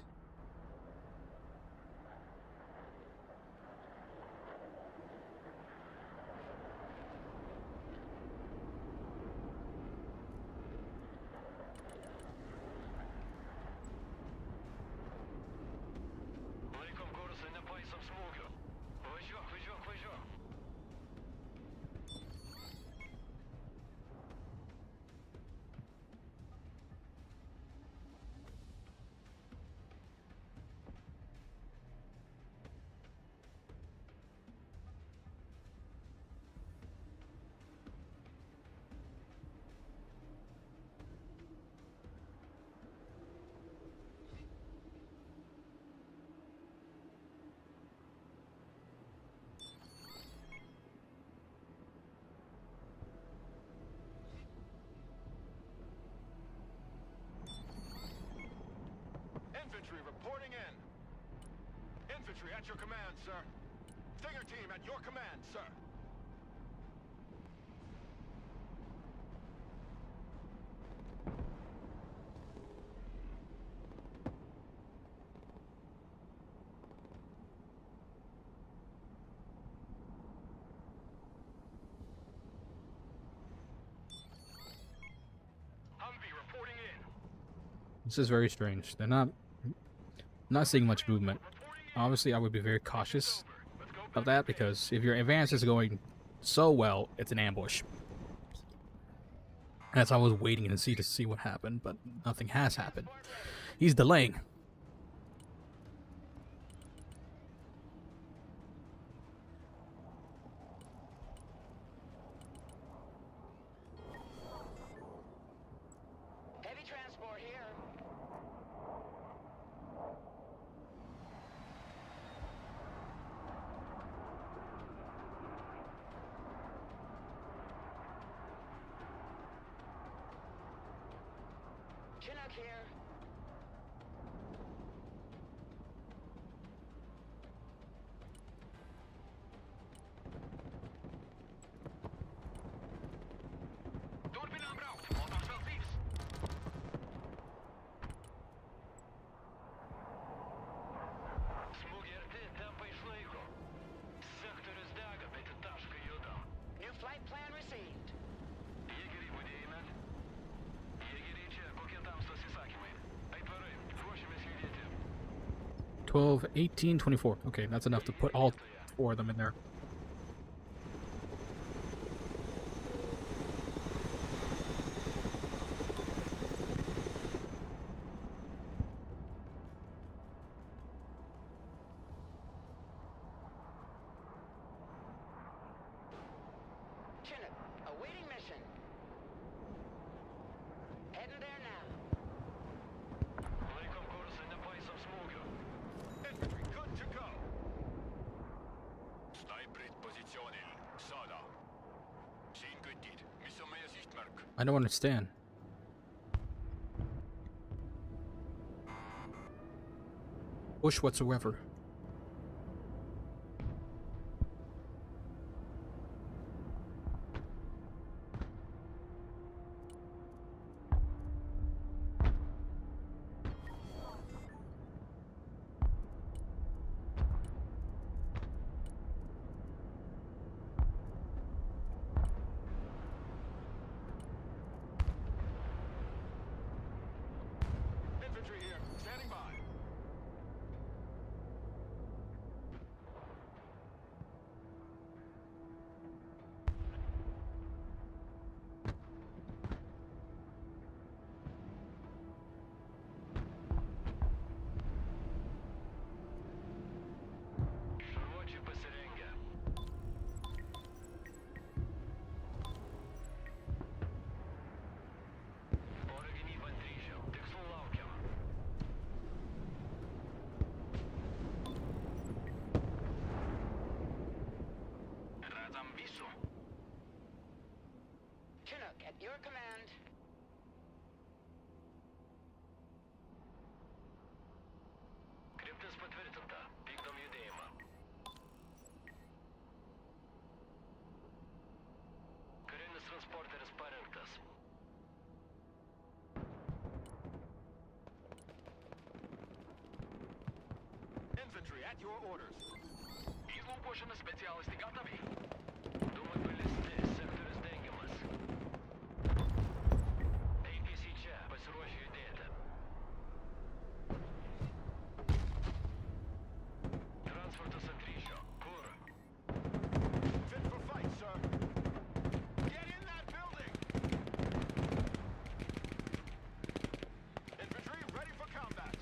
Laikom kursą, nepaisom smūgio. Važiuok, važiuok, važiuok. Infantry reporting in. Infantry at your command, sir. Stinger team at your command, sir. This is very strange. They're not seeing much movement. Obviously, I would be very cautious of that because if your advance is going so well, it's an ambush. That's why I was waiting to see what happened, but nothing has happened. He's delaying. Heavy transport here. Chinook here. Smūgiai arti, tempą išlaiko. Sektorius dega, bet į tašką judam. New flight plan received. Jėgeriai budėjime. Jėgeriai čia, kokie tamstos įsakymai? Aitvarai, ruošiamės judėti. 12, 18, 24. Okay, that's enough to put all 4 of them in there. Chinook, awaiting mission. Heading there now. Laikom kursą, nepaisom smūgių. Infantry, good to go. Sniprid positsioonil, saada. Siin kütid, mis on meie sihtmärk? I don't understand. Push whatsoever. Infantry here, standing by. Šarvuočiai pasirengę. Oro gynyba ant ryšio. Tikslų laukiam. Radam visų. Chinook, at your command. Kryptis patvirtinta. Vykdom judėjimą. Karinis transporteris parengtas. Infantry at your orders. Įlūpošina specialistai gatavi. Dūmai paliesti, sektorius dengiamas. APC čia, pasiruošę judėti. Transportas ant ryšio. Kur? Fit for fight, sir. Get in that building. Infantry ready for combat.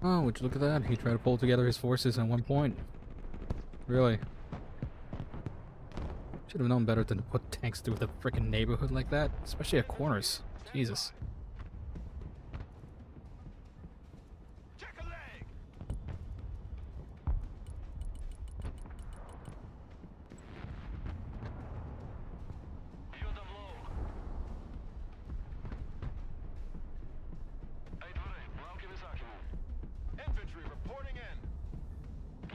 Oh, would you look at that? He tried to pull together his forces at one point. Really? Should have known better than to put tanks through the freaking neighborhood like that, especially at corners. Jesus. Check a leg! Йодом лоу. Ей, двори, лавки високому. Infantry reporting in.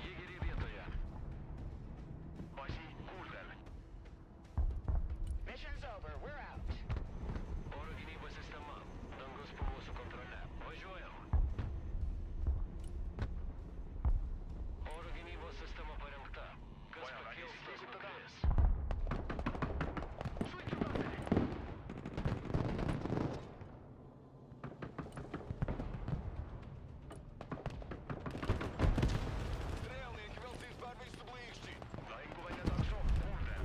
Єгері вітає. Базі курвен. Mission's over. We're out. Орогініба система. Дангос полосу контроля. Вижуємо. Орогініба система перемкта. Каспакіл стазмакрес. Стрелники, велці з барвисту ближчі. Лайкування так що курвен.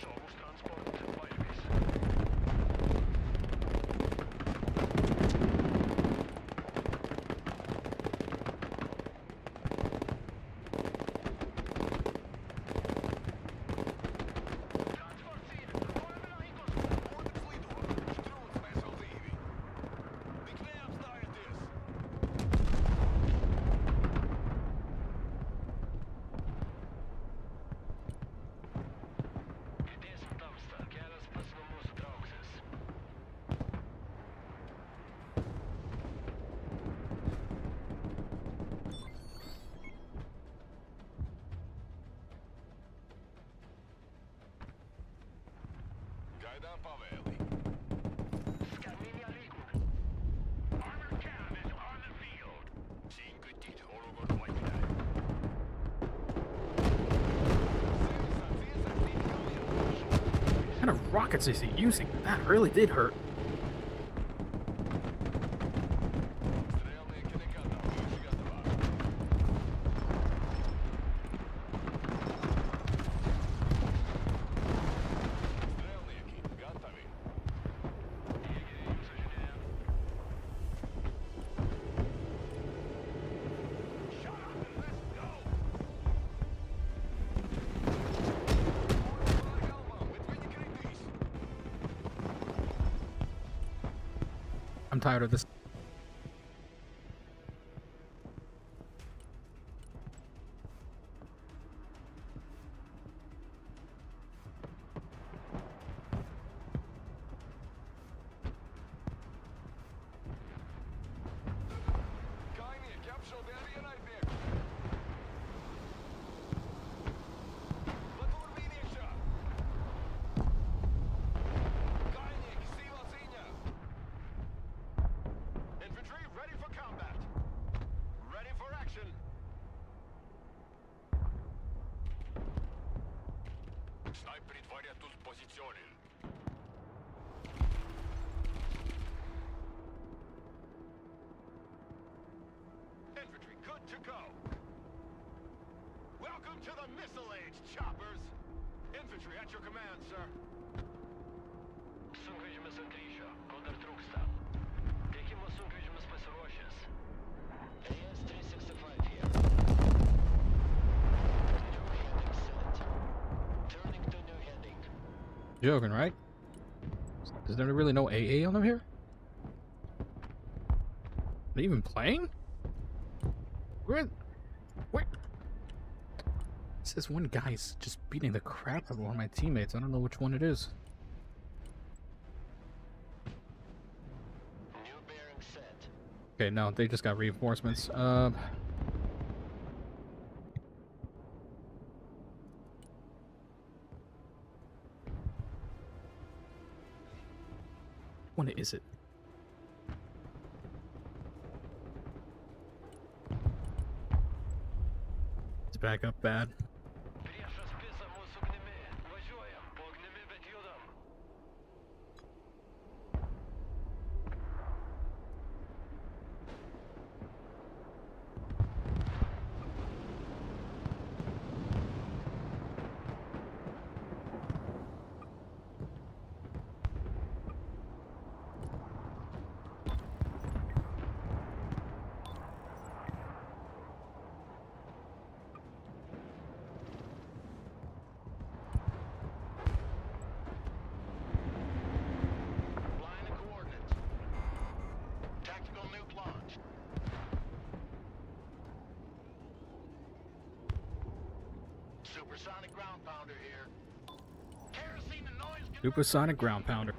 Шовус транспорт. Вальвіс. Орден слідував. Штрун спешл зігві. Вікнеам знаєтесь. Judėsim tamsta. Kelias pas namus trauksis. Gaidām pavēli. Scanning liikub. Armored cannon is on the field. Siin kütid, olukord vaikne. What kind of rockets is he using? That really did hurt. Стрелники не готові. Інші готова. Стрелники готові. Єгері сожалею. Shut up and let's go! I'm tired of this. Kainie, ķepšo vēl ienaidnieku! Latur bija iekšā! Kainieki, sīvā cīņā! Infantry ready for combat! Ready for action! Snaiperid varjatult positsioonil! Infantry good to go! Welcome to the Missile Age, choppers! Infantry at your command, sir! Sunkvežimis ant ryšio. Ko dar trūksta? Tiekimo sunkvežimis pasiruošęs. AS-365 here. New heading set. Turning to new heading. Joking, right? Is there really no AA on them here? Are they even playing? Where? It says one guy's just beating the crap out of one of my teammates. I don't know which one it is. New bearing set. Okay, no, they just got reinforcements. When is it? It's back up bad. Priešas pisa mūsų ugnimi. Važiuojam. Po ugnimi, bet judam. Supersonic ground pounder here. Kerosene and noise converter. Supersonic ground pounder.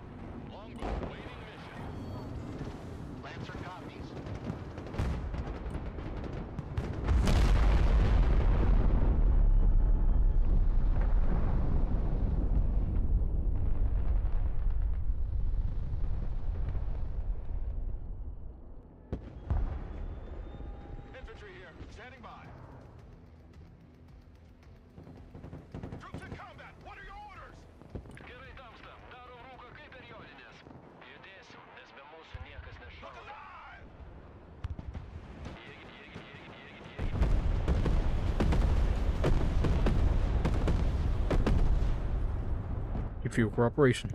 Longbow waiting mission. Lancer copies. Infantry here, standing by. Troops in combat, what are your orders? Gerai, tamsta. Darom rūką kaip periodinės. Judėsim, nes be mūsų niekas Look nešauna. alive! If your cooperation.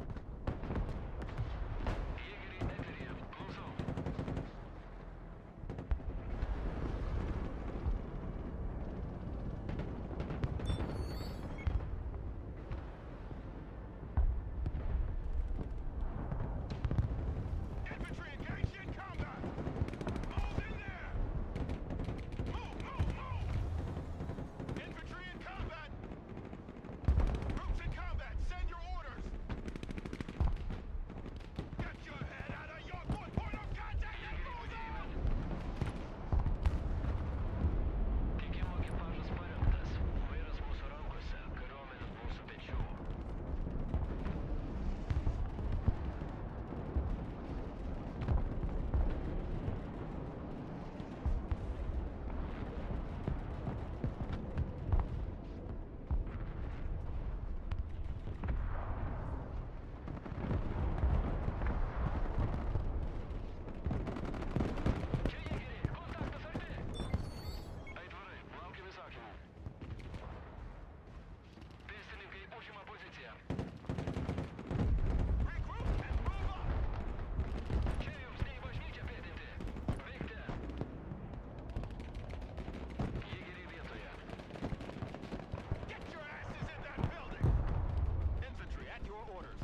Jėgeriai eteryje. Klausau. Infantry engaged in combat! Move in there! Move, move, move! Infantry in combat! Troops in combat, send your orders! Get your head out of your point of contact and move out! Tikimo ekipažas parengtas. Vairas mūsų rankose. Kariuomenės mūsų pečių. Čia jėgeriai. Kontaktas arti. Aitvarai, laukiam įsakymų. Pėstininkai užima poziciją. Regroup and move up! Čia jums ne į bažnyčią pėdinti. Veikti. Jėgeriai vietoje. Get your asses in that building! Infantry at your orders.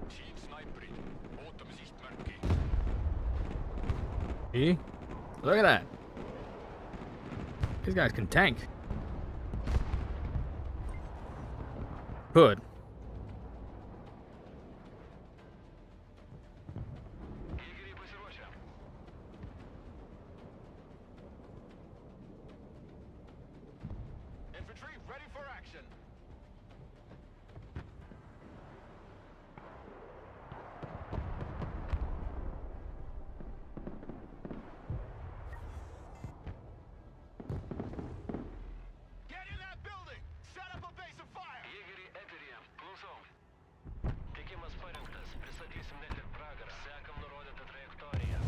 Siin snaiprid. Ootame sihtmärki. See? Look at that. These guys can tank. Good. Jėgeriai pasiruošę. Infantry ready for action. Get in that building! Set up a base of fire! Jėgeriai eteryje. Klausau. Tikimas parengtas. Pristatysim net ir pragarą. Sekam nurodytą trajektoriją.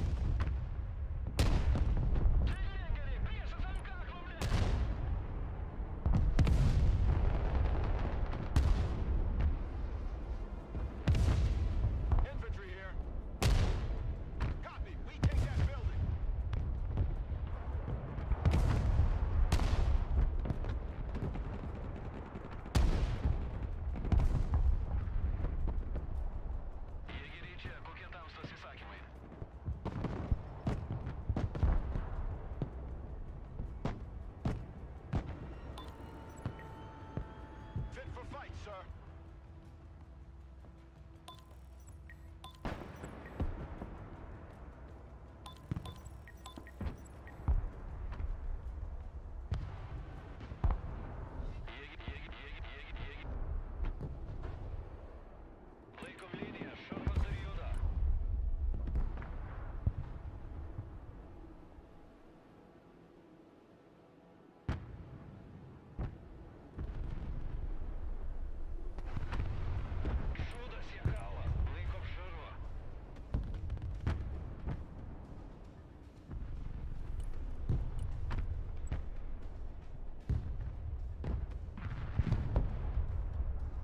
Čia jėgeriai, priešas ant kaklumlės! Infantry here. Copy. We take that building. Jėgeriai čia. Kokie tamstos įsakymai? Fit for fight, sir. Laikom liniją. Šarvas dar juda. Šūdas į kalą. Laikom šarvą.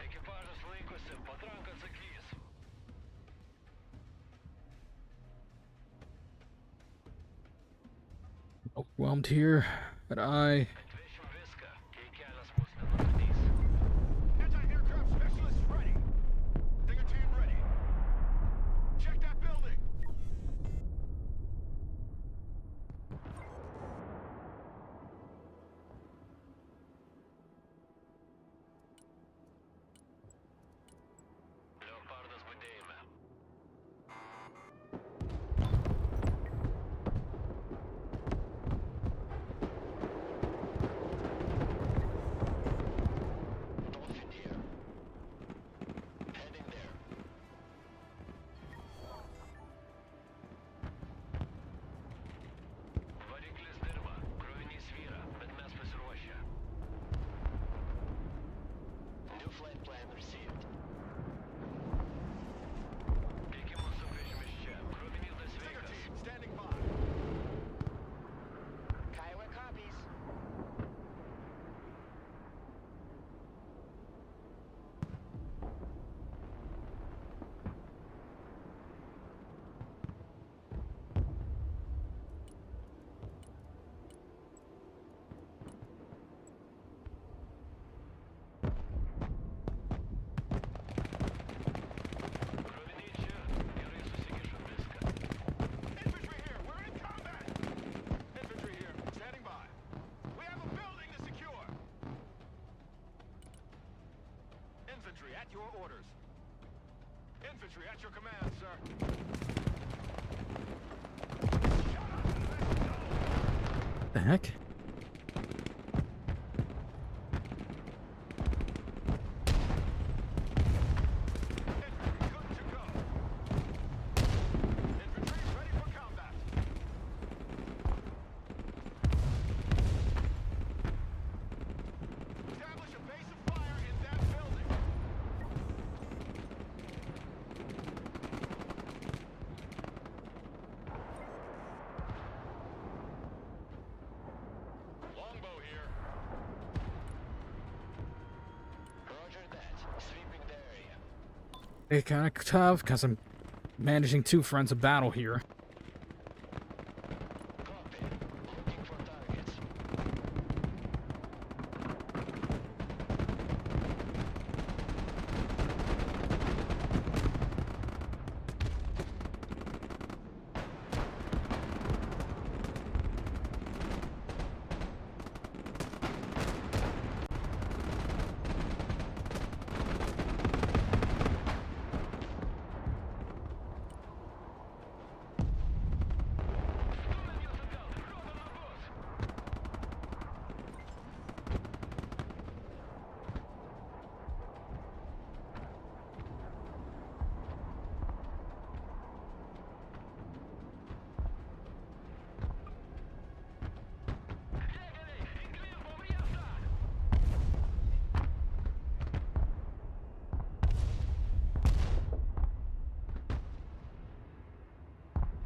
Ekipažas laikosi. Patranka atsakys. Overwhelmed here, but I Atvešim viską. Jei kelio your orders. Infantry at your command, sir. Shut up and let's go! The heck? Infantry good to go. Infantry ready for combat. Establish a base of fire in that building. Longbow here. Roger that. Sweeping the area. It's kind of tough because I'm managing two fronts of battle here. Copy. Looking for targets.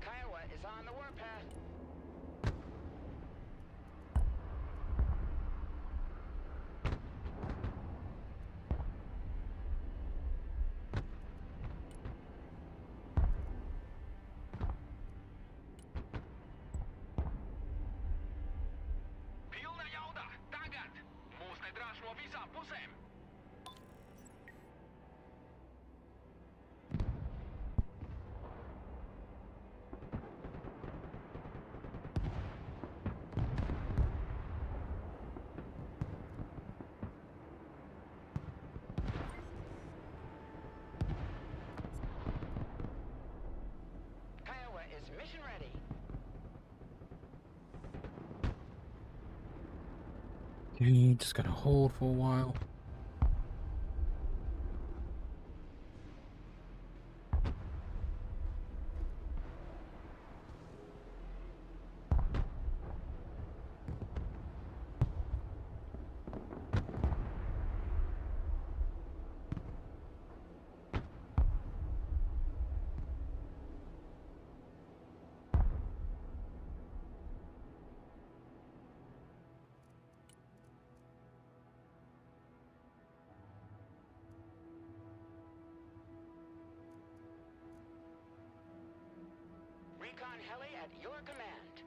Kiowa is on the warpath. Pilna jauda! Tagad! Mūs nedrāš no visām pusēm! Kiowa is mission ready. Okay, just gotta hold for a while. Recon heli at your command.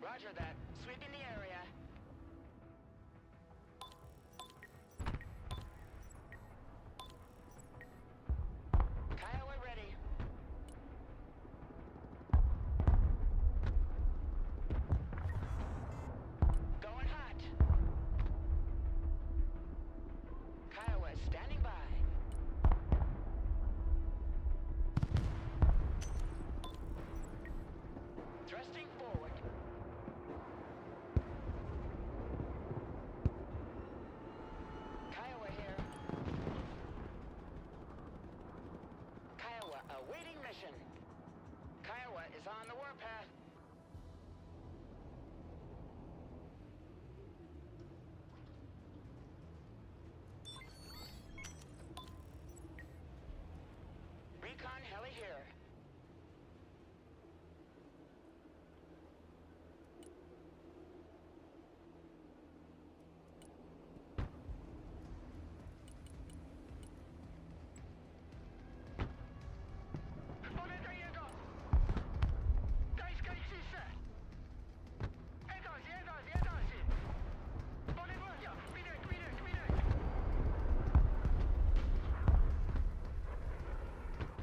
Roger that. Sweeping the area. Kiowa ready. Going hot. Kiowa standing by. Thrusting forward.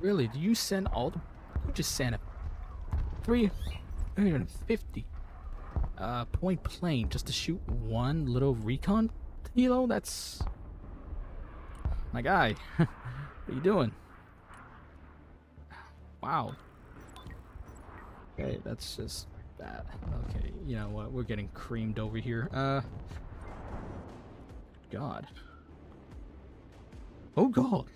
Really? Do you send all the... You just sent a 350 point plane just to shoot one little recon helo? That's... My guy. What are you doing? Wow. Okay, that's just bad. Okay, you know what? We're getting creamed over here. God. Oh, God.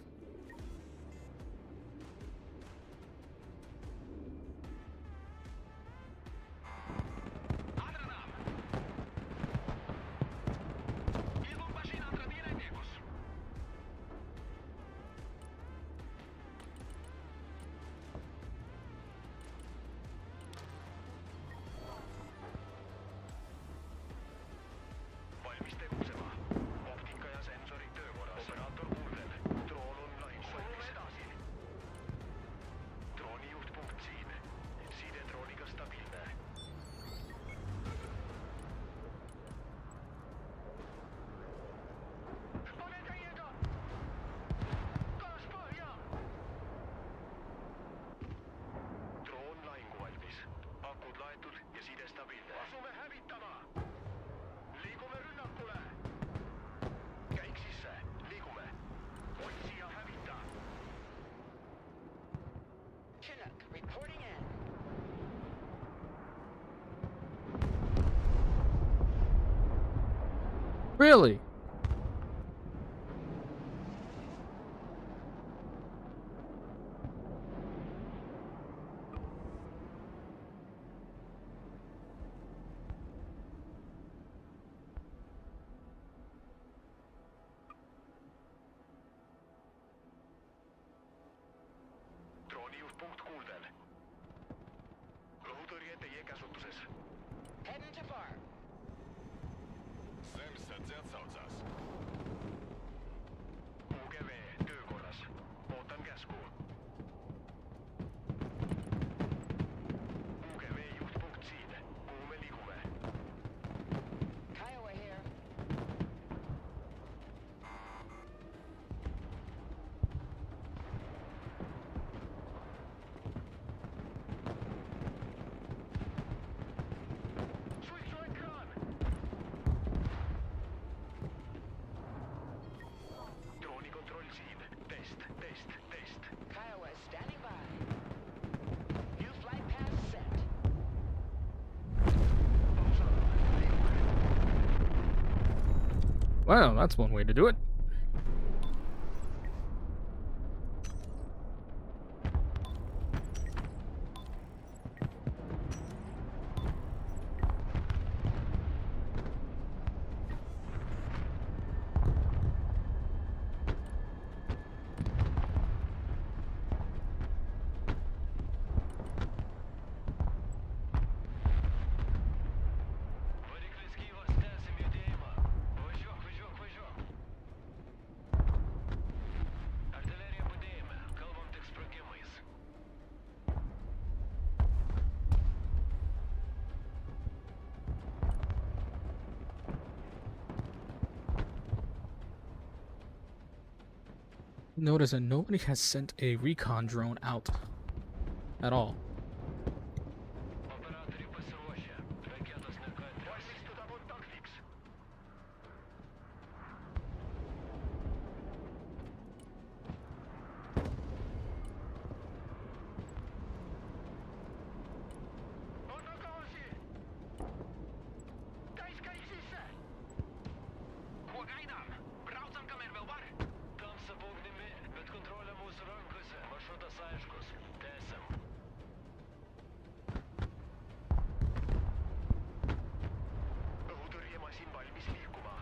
Valmis tegutsemaan. Optiikka ja sensorit töökorras. Operaattor kuuldel. Droon on lainvalmis. Edasi. Droonijuhtpunkt siin. Side drooniga stabiilne. Pane täiega! Gaas põhja! Droon lahinguvalmis. Akud laetud ja side stabiilne. Asume hävitama! Liigume rünnakule! Käik sisse! Liigume! Otsi ja hävita! Chinook, reporting in. Really? Droonijuhtpunkt kuuldel. Õhutõrje teie käsutuses. Heading to bar. UGV töökorras. Ootan käsku. UGV juhtpunkt siin. Kuhu me liigume? Kiowa here. Suitsuekraan! Droonikontroll siin. Test. Kiowa is standing by. New flight path set. Well, that's one way to do it. Variklis gyvas, tęsim judėjimą. Važiuok. Artilerija budėjime. Kalbam tik sprogimais. Notice that nobody has sent a recon drone out at all. Operatoriai pasiruošę. Raketos nekantrios. Valmis tuda kontaktliks. On tagasi! Täiskäik sisse! Kuo käidam? Braucam kamer vēl var? Tamsa po ugnimi, bet kontrolė mūsų rankose. Maršrutas aiškus. Tęsiam. Õhutõrjemasin valmis liikuma.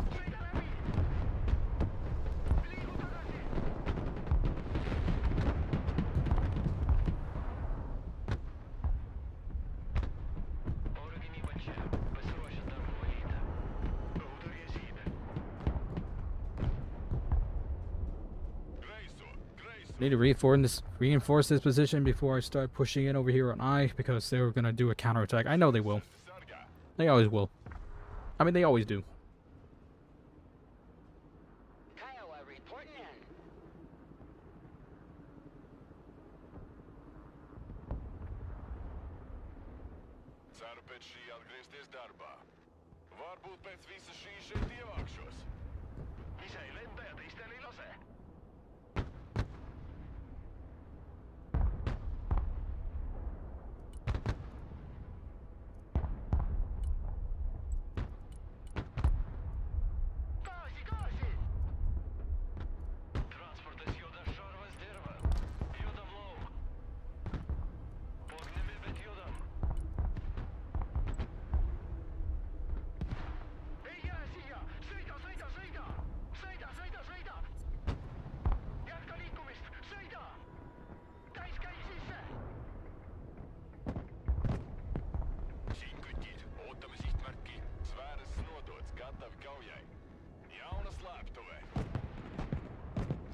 Sõida läbi! Liigu tagasi! Orogi nii palju. Pasiruošęs darbą valyti. Õhutõrje siin. Need to reinforce this position before I start pushing in over here on I, because they're gonna do a counterattack. I know they will. They always will. I mean, they always do. Kiowa reporting in. Ceru pēc šī atgriezties darbā. Varbūt pēc visa šī šeit ievākšos. Isä ei lentäjä teistä lase. Gaasi, gaasi! Transportas juda šarvas dirba. Judam lauk. Pognimi, bet judam. Ei jää siia! Sõida, sõida, sõida! Sõida, sõida, sõida! Jätka liikumist! Sõida! Täiskäi sisse! Siin kütid, ootame sihtmärki. Sfääras nodots, gatavi kaujai. Jauna slēptuve.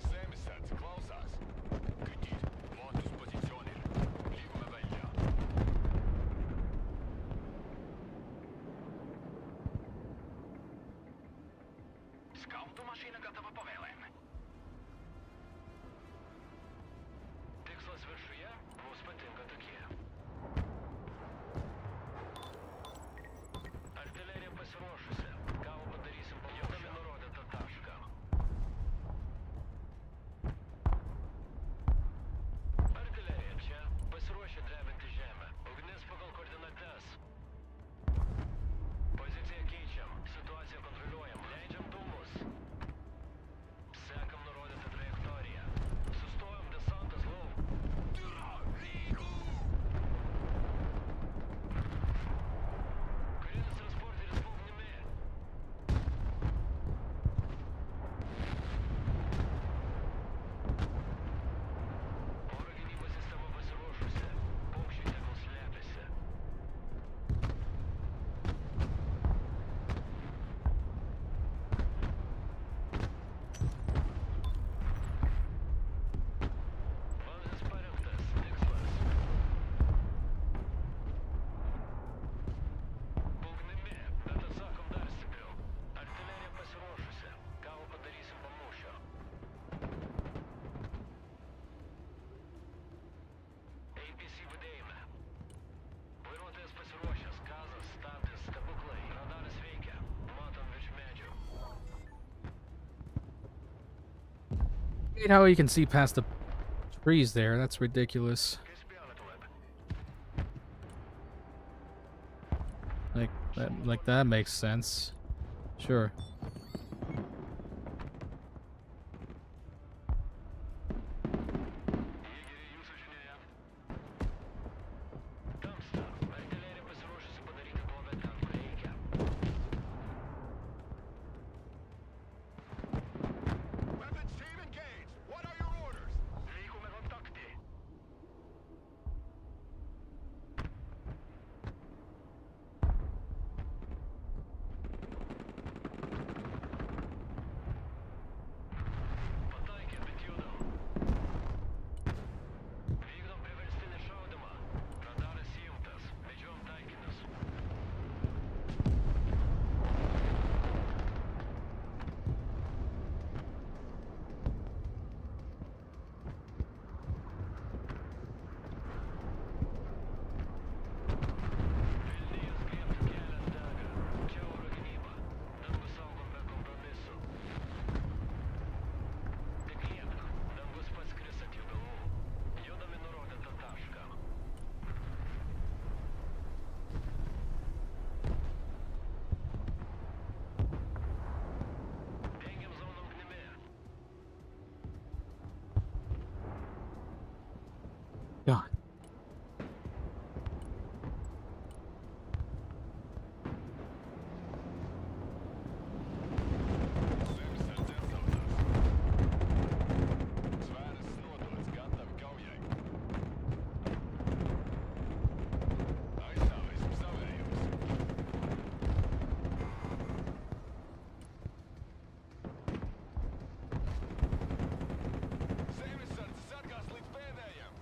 Zemes klausās. Kütid, vaatuspositsioonil. Liigume välja. Skautumašīna gatava pavēlēm. Tikslas viršuje, mums patinka tokie. Artilerija pasiruošusi. Gavo padarysim pamokymą nurodytą tašką. Artilerija čia. Pasiruošę drebinti žemę. Ugnis pagal koordinates. Poziciją keičiam. Situacija kontroliuojama. Leidžiam dūmus. Sekam nurodytą trajektoriją. Sustojam desantas lauk. Karinis transporteris po ugnimi. Oro gynybos sistema pasiruošusi. Paukščiai tegul slepiasi. Vamzdis parengtas. Tikslas. Ugnimi, bet atsakom dar stipriau. Artilerija pasiruošusi. Gavo padarysim po mūšio. APC budėjime. Vairuotojas pasiruošęs. Gazas, stabdis, stebuklai. Radaras veikia. Matom virš medžių. Hate how you can see past the trees there. That's ridiculous. Kai spjaudytumėt. Like that makes sense. Sure. Jėgeriai jūsų žinioje. Tamsta. Artilerija pasiruošusi padaryti duobę ten, kur reikia. Weapons team engaged. What are your orders? Liikume kontakti. Pataikė, bet judam. Vykdom priverstinį šaudymą. Radaras įjungtas. Medžiojam taikinius. Vilnijas griebs, kelias dega. Čia oro gynyba. Dangų saugom be kompromisų. Tik liepk. Dangus pats kris ant jų galvų. Judam į nurodytą tašką. Dengiam zoną ugnimi. God. Zemes saucās. Sfēras nodots, gatavi kaujai. Aizstāvēsim savējos. Zemes sardzes sargās līdz pēdējiem.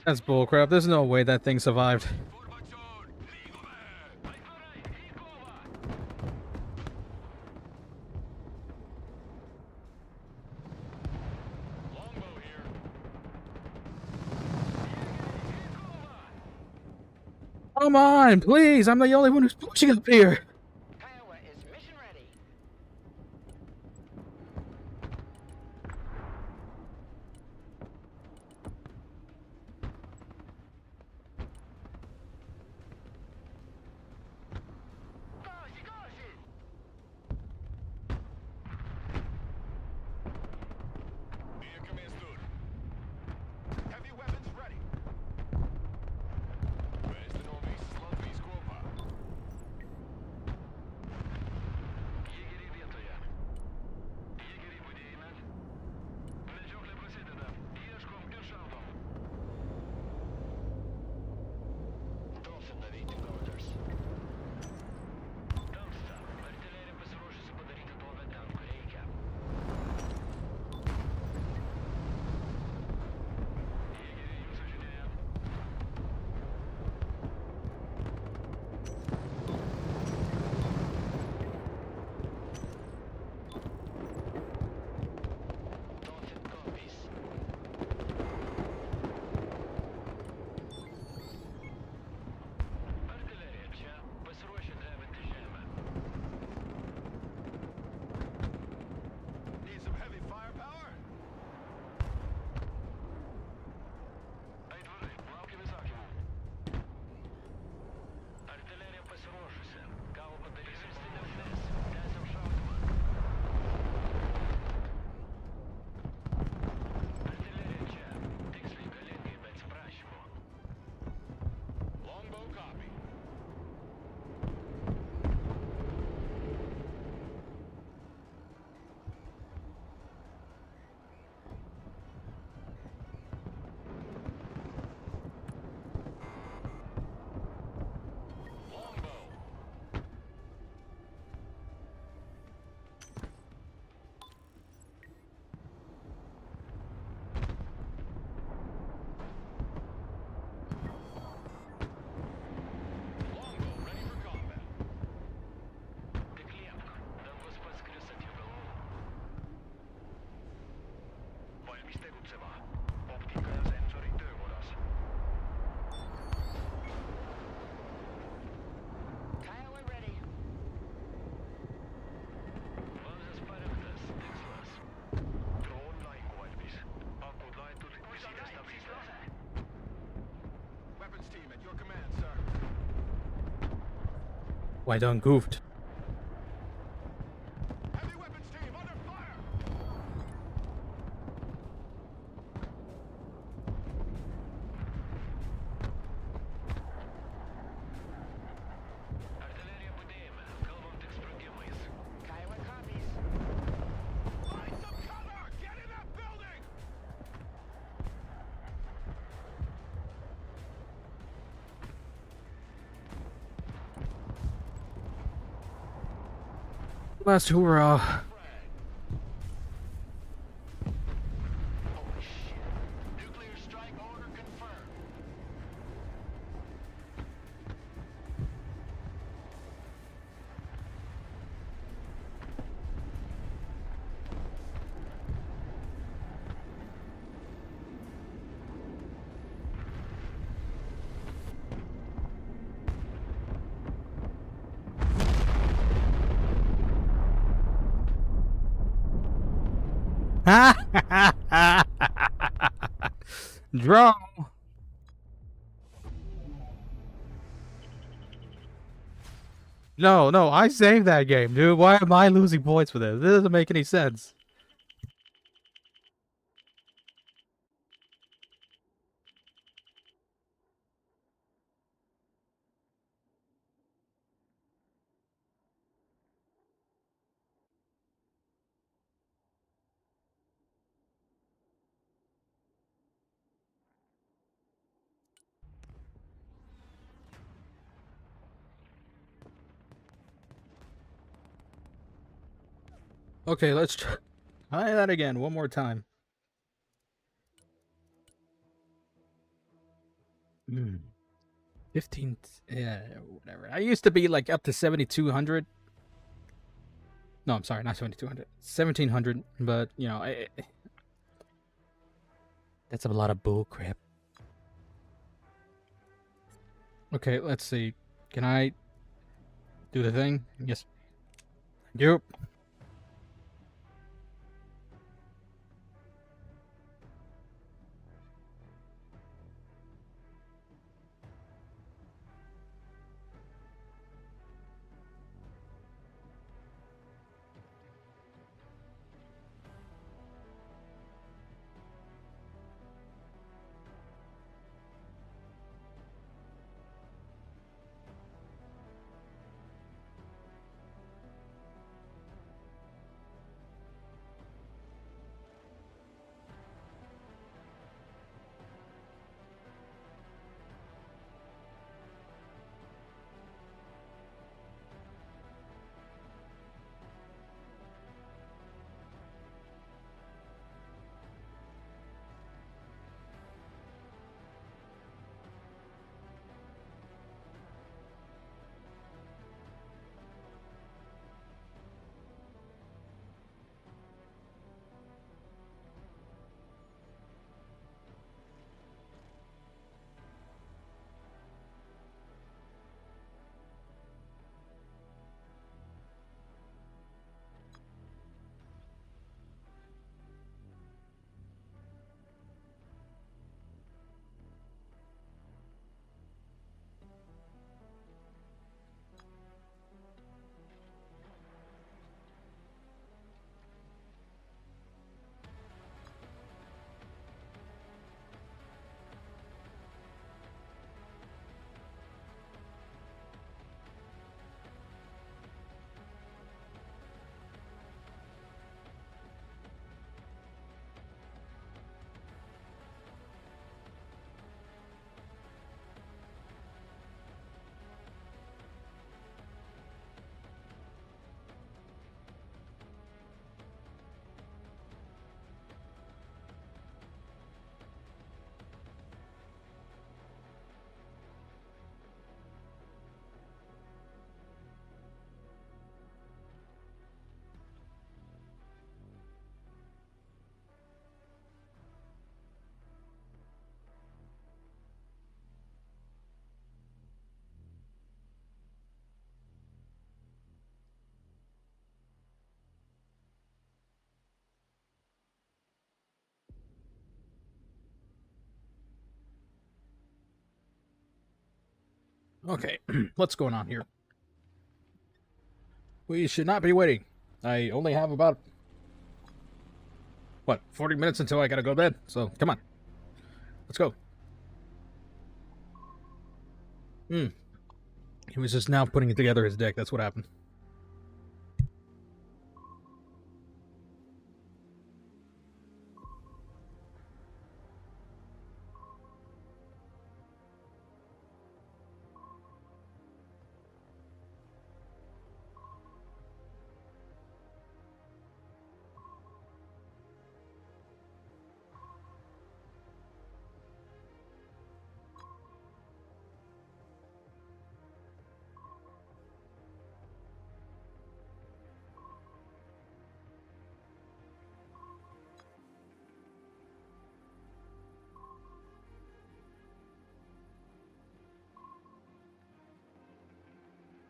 That's bullcrap. There's no way that thing survived. Longbow here. Come on, please. I'm the only one who's pushing up here. Kiowa is mission ready. Gazi, gazi! Here command stood. Heavy weapons ready. Beste новий слон військова. Єгері вітує. Єгері будіна. Меджогле просидена. Єшком пішавдом. Dolphin навіть orders. Дамста. Артилерія посорожується подарити нове танку рейка. Єгері юзажене. Dolphin copies. Артилерія ча. Посрочно треба тижема. Need some heavy firepower? Ай двори, лавки високому. Артилерія посрочується. Каву подарити стіна вниз. Десом шаутима. Артилерія ча. Тикслі коленки без спрашимо. Longbow copy. Longbow. Longbow ready for combat. Клепка. Дам Господь скресать голову. Valmis tegutsema. Optika ja sensorid töökorras. Kiowa ready. Valmis paremdas, Texas. Droon lahingu valmis. Akud laetud, side stabiilne. Weapons team at your command, sir. Why done goofed? Heavy weapons team under fire! Артилерія будуємо. Kalbam tik sprogimais. Kiowa copies. Find some cover! Get in that building! Last hoorah. Holy shit. Nuclear strike order confirmed. Draw. No, I saved that game, dude. Why am I losing points for this? This doesn't make any sense. Okay, let's try that again one more time. Hmm. 15. Yeah, whatever. I used to be like up to 7,200. No, I'm sorry, not 7,200. 1,700. But you know, that's a lot of bull crap. Okay, let's see. Can I do the thing? Yes. Yep. Okay, what's going on here? We should not be waiting. I only have about, what, 40 minutes until I gotta go to bed. So, come on. Let's go. Hmm. He was just now putting together his deck. That's what happened.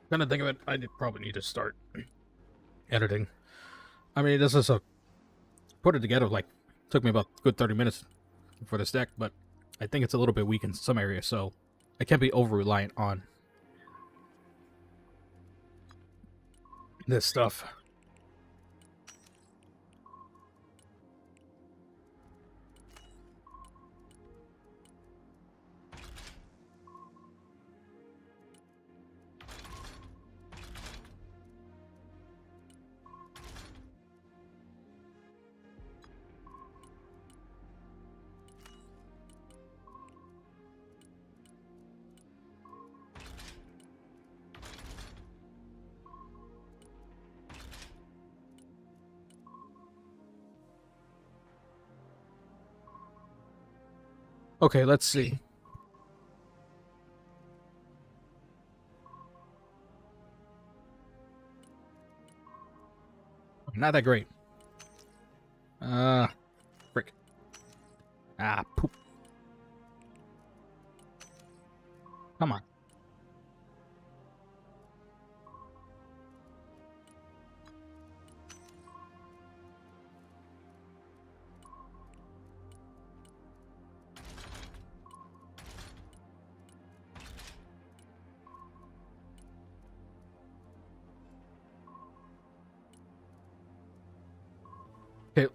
Kind of think of it, probably need to start editing. I mean, this is a put it together. Like, took me about a good 30 minutes for this deck, but I think it's a little bit weak in some areas, so I can't be over reliant on this stuff. Okay, let's see. Not that great. Frick. Ah, poop. Come on. Okay.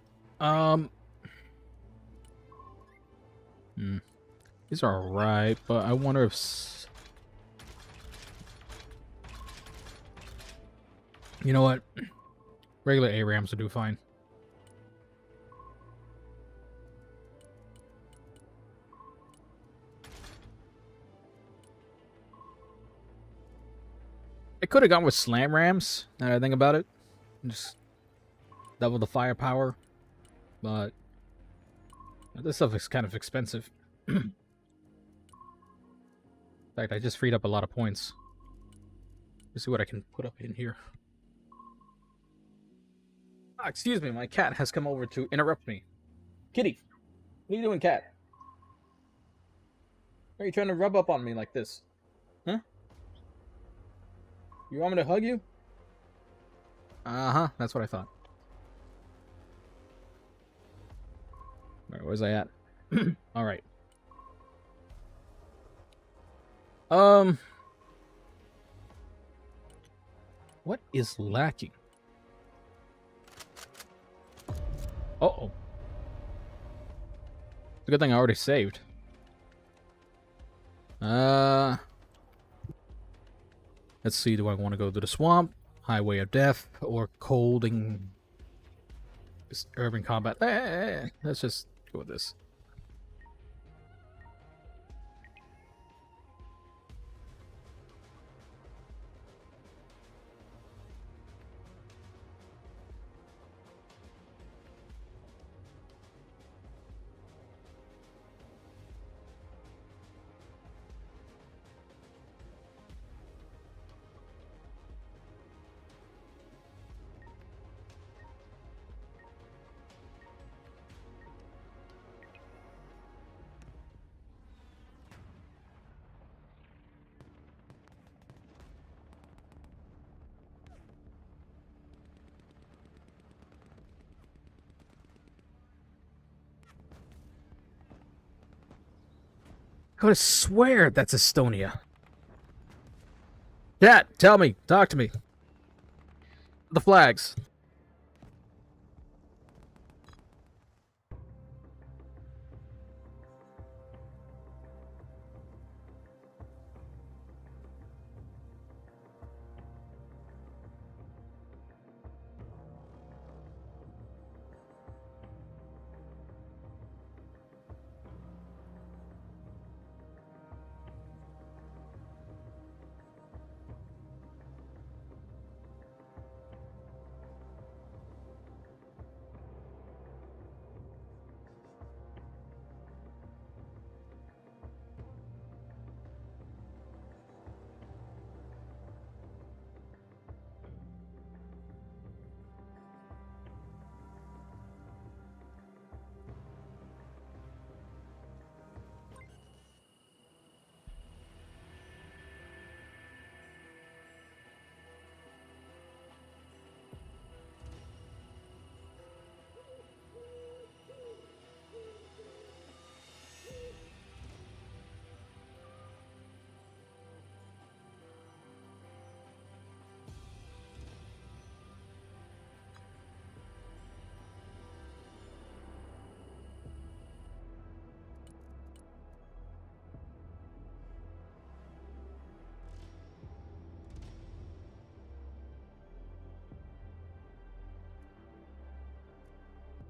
These are alright, but I wonder if... You know what? Regular ARAMs will do fine. I could have gone with slam rams, now that I think about it. Just double the firepower. But this stuff is kind of expensive. In fact, I just freed up a lot of points. Let's see what I can put up in here. Ah, excuse me, my cat has come over to interrupt me. Kitty, what are you doing, cat? Why are you trying to rub up on me like this? Huh? You want me to hug you? Uh-huh, that's what I thought. Where was I at? Alright. What is lacking? Uh-oh. It's a good thing I already saved. Let's see, do I want to go to the swamp, highway of death, or cold and urban combat? Let's just go with this. I could have swear that's Estonia. Cat, tell me, talk to me. The flags.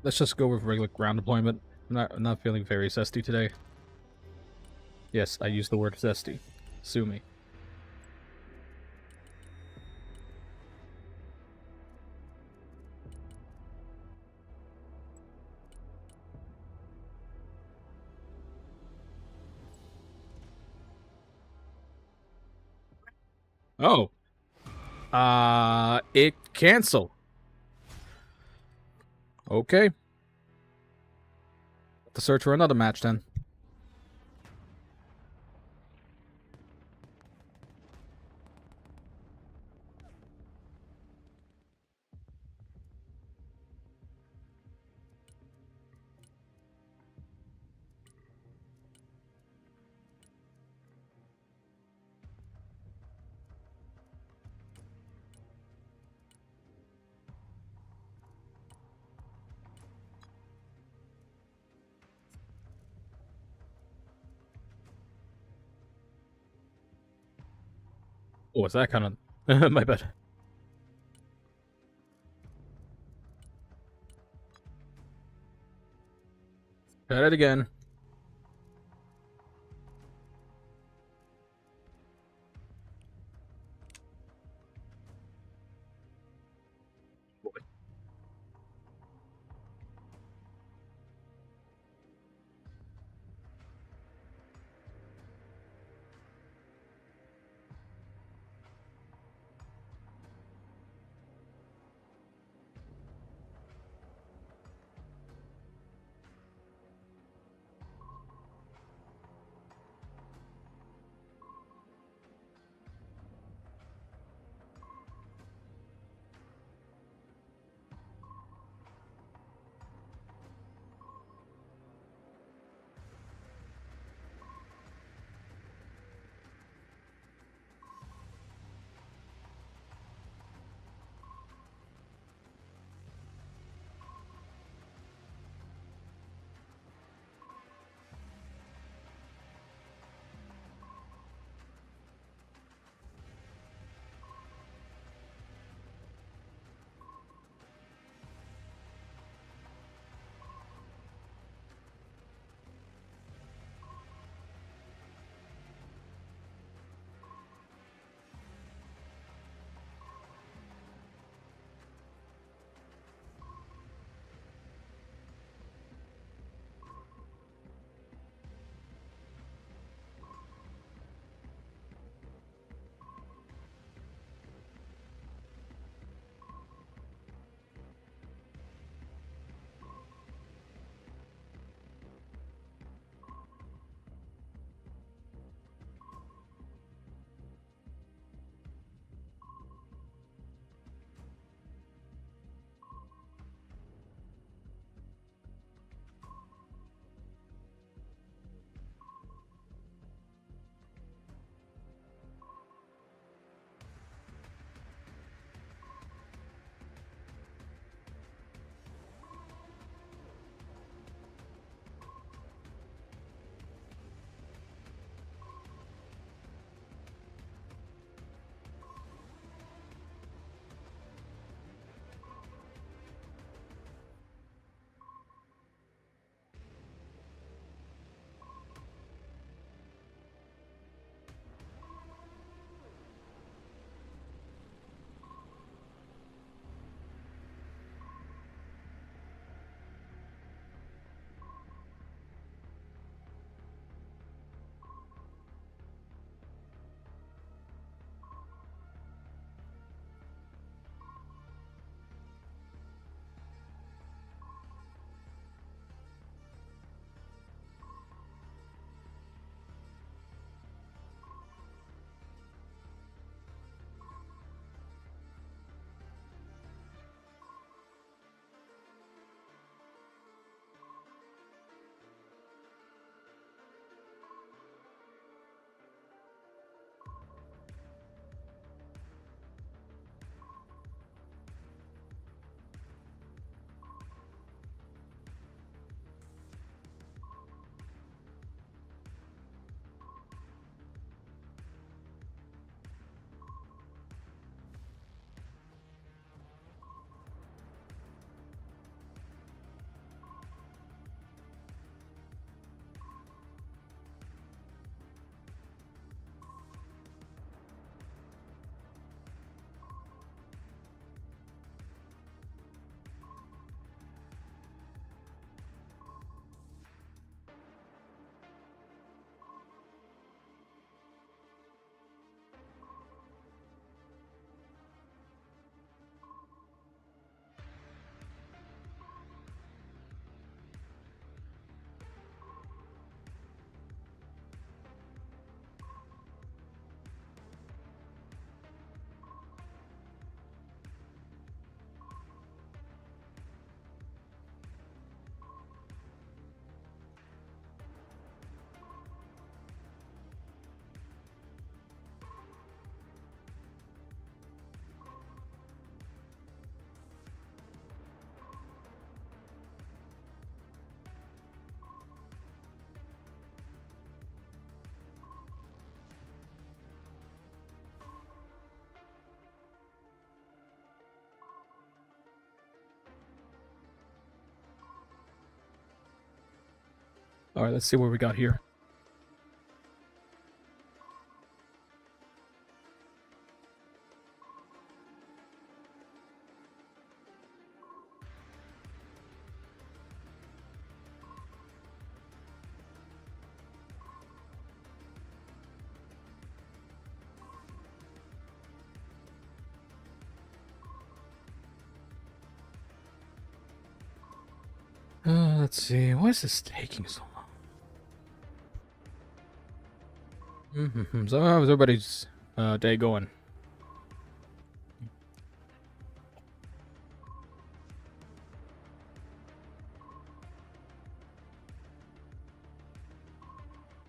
Let's just go with regular ground deployment. I'm not feeling very zesty today. Yes, I used the word zesty. Sue me. Oh. It canceled. Okay. To search for another match then. Oh, was that kind of... My bad. Try it again. All right, let's see what we got here. Let's see. Why is this taking so long? So how's everybody's day going?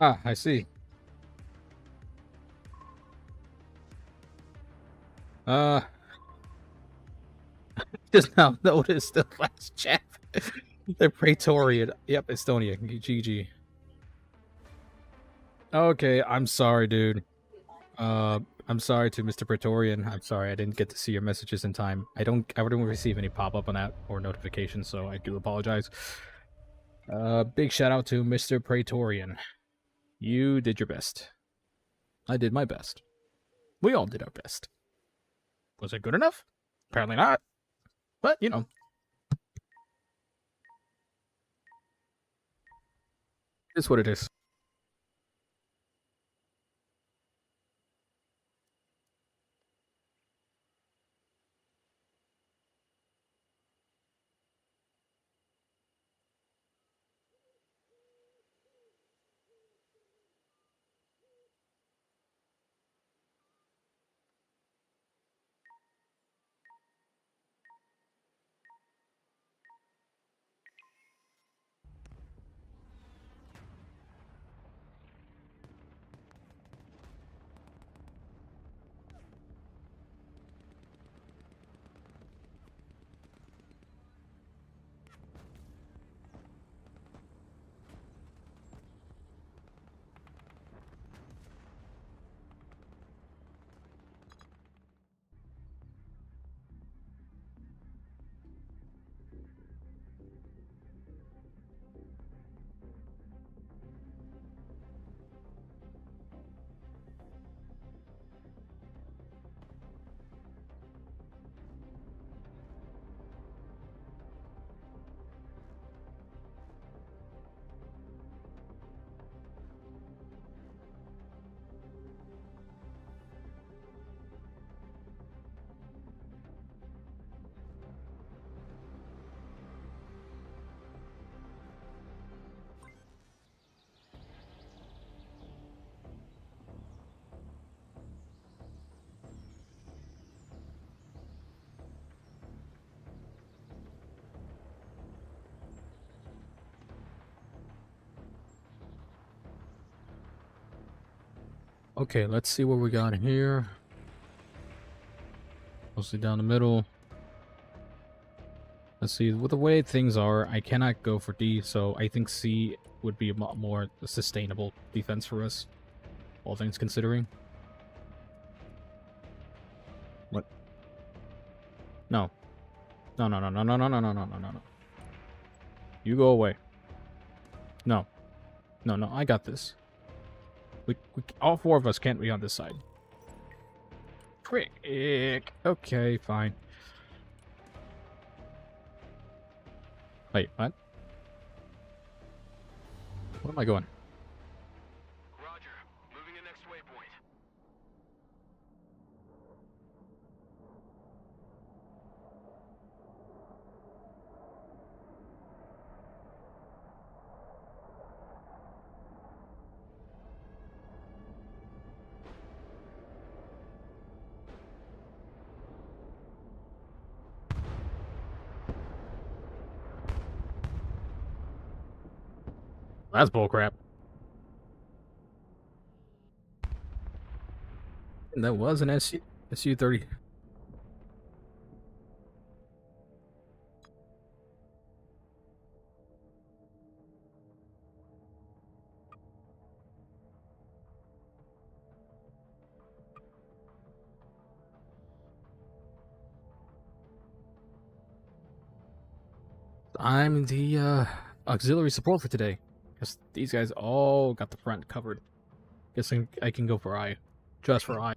Ah, I see. Uh, just now noticed the last chat. The Praetorian. Yep, Estonia. GG. Okay, I'm sorry, dude. I'm sorry to Mr. Praetorian. I'm sorry I didn't get to see your messages in time. I didn't receive any pop-up on that or notifications, so I do apologize. Big shout out to Mr. Praetorian. You did your best. I did my best. We all did our best. Was it good enough? Apparently not. But, you know. It's what it is. Okay, let's see what we got here. Mostly down the middle. Let's see, with the way things are, I cannot go for D, so I think C would be a lot more sustainable defense for us, all things considering. What? No. No, no, no, no, no, no, no, no, no, no, no. You go away. No. No, no, I got this. We all four of us can't be on this side. Prick. Okay, fine. Wait, what? Where am I going? Roger. Moving to next waypoint. That's bullcrap. And that was an SU-30. I'm the auxiliary support for today. 'Cause these guys all got the front covered. Guessing I can go for I. Just for I.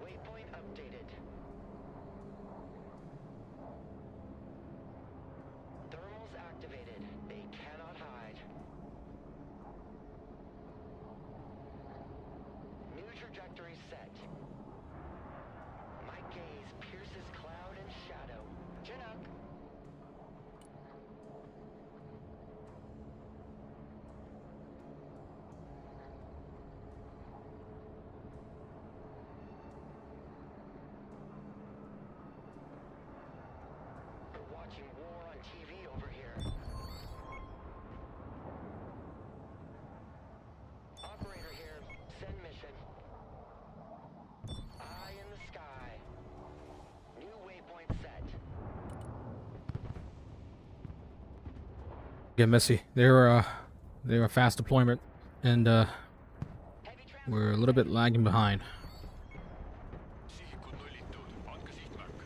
Waypoint updated. Thermals activated. They cannot hide. New trajectory set. My gaze pierces cloud and shadow. Chinook. We're watching war on TV over here. Operator here. Send mission. Eye in the sky. New waypoint set. Get messy. They're a fast deployment, and Heavy we're a little bit lagging behind. Sihikut nullittud. Andke sihtmärk.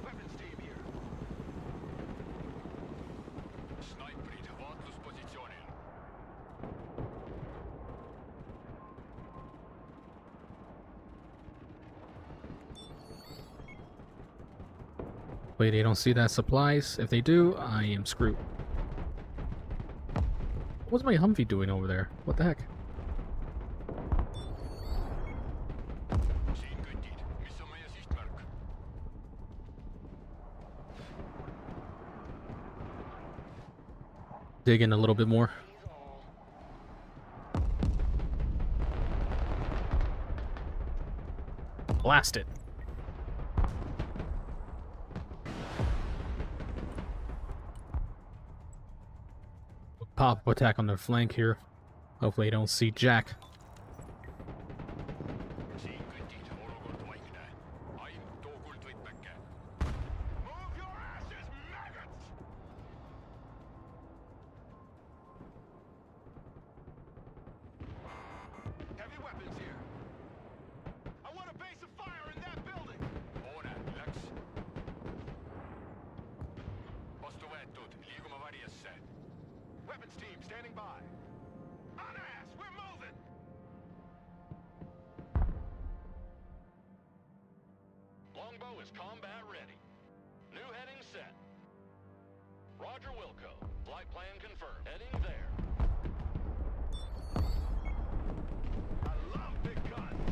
Weapons team here. Snaiperid vaatluspositsioonil. Wait, they don't see that supplies. If they do, I am screwed. What's my Humvee doing over there? What the heck? Siin kõtid. Mis on meie sihtmärk? Dig in a little bit more. These all. Blast it. Pop attack on their flank here. Hopefully they don't see Jack. Siin kõtid. Olukord vaikne. Aim, too kuldvõtmeke. Move your asses, maggots! Heavy weapons here. I want a base of fire in that building. Hoone, läks. Vastu võetud. Liigume varjesse. Weapons team standing by. On ass, we're moving. Longbow is combat ready. New heading set. Roger Wilco. Flight plan confirmed. Heading there. I love big guns.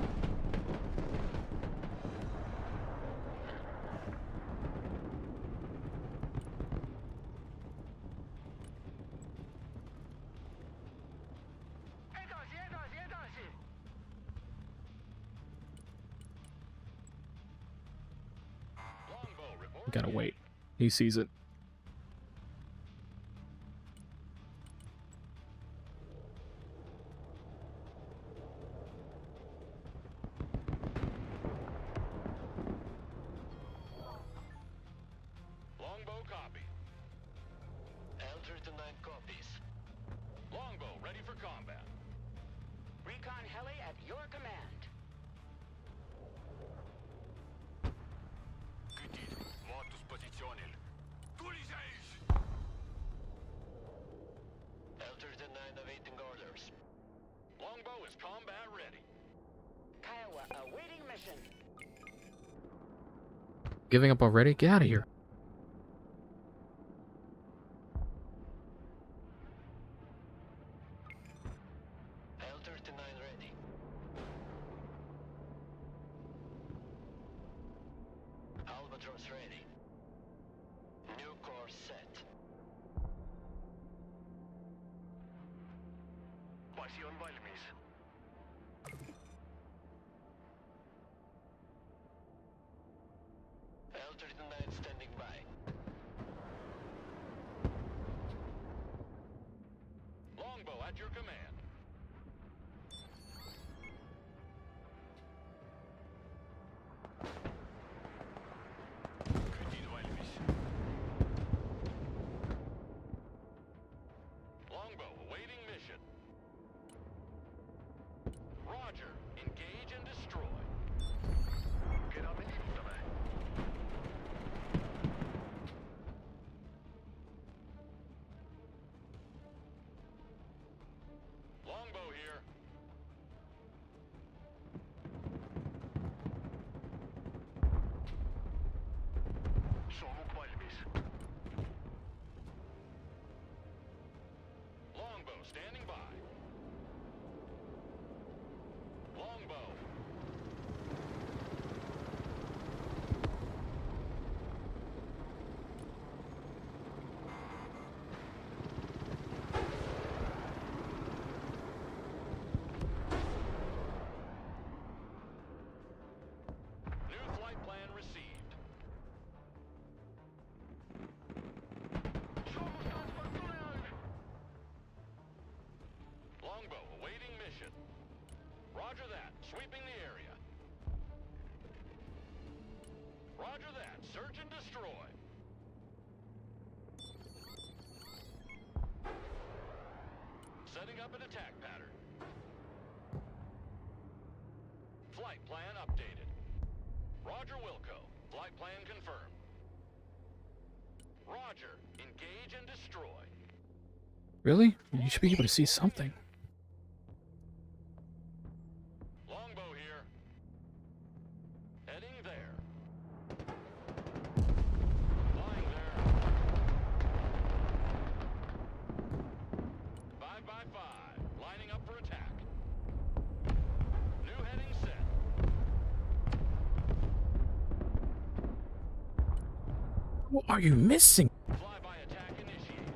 Edasi, edasi, edasi. Longbow report. Gotta wait. He sees it. Longbow copy. L-39 copies. Longbow ready for combat. Recon heli at your command. Kütid, vaatuspositsioonil. Tuli seis! L-39 awaiting orders. Longbow is combat ready. Kiowa awaiting mission. Giving up already? Get out of here. L-39 ready. Albatross ready. New course set. Pasi on valmis. L-39 standing by. Longbow at your command. Kütid Sweeping the area. Roger that. Search and destroy. Setting up an attack pattern. Flight plan updated. Roger Wilco. Flight plan confirmed. Roger. Engage and destroy. Really? You should be able to see something. Longbow here. Heading there. Flying there. 5x5. Lining up for attack. New heading set. What are you missing? Flyby attack initiated.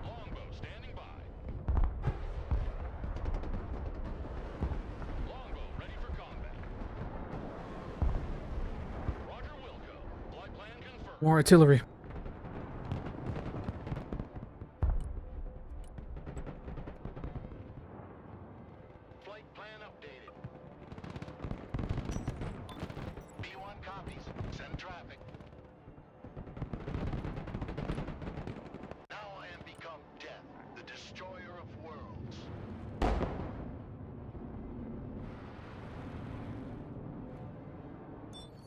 Longbow standing by. Longbow ready for combat. Roger Wilco. Flight plan confirmed. More artillery. Flight plan updated. B1 copies. Send traffic. Now I am become death, the destroyer of worlds.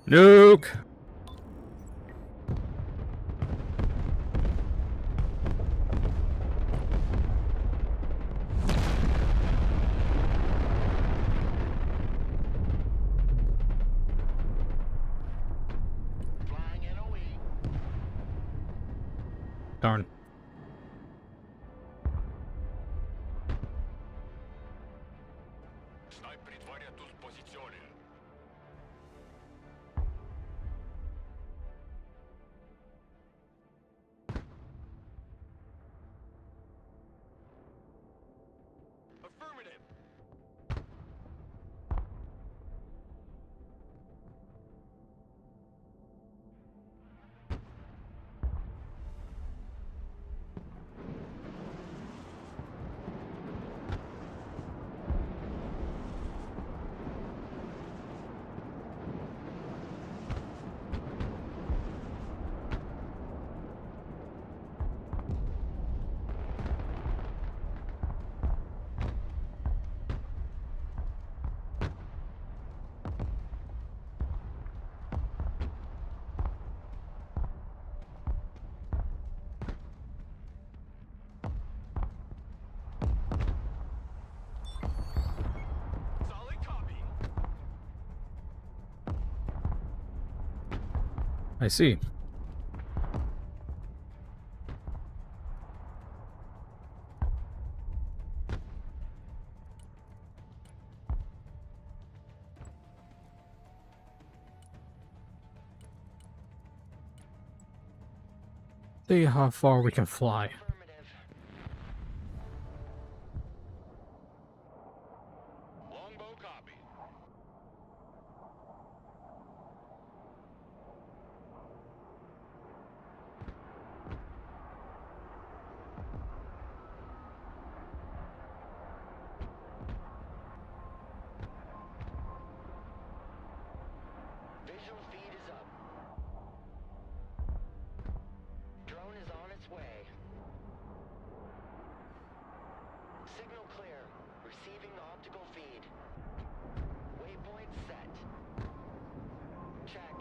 Nuke. Flying NOE. Darn. Stai prитворятус позиционе. Affirmative. Solid copy. I see. See how far we can fly. Affirmative. Longbow copy. Visual feed is up. Drone is on its way. Signal clear. Receiving the optical feed. Waypoint set. Check.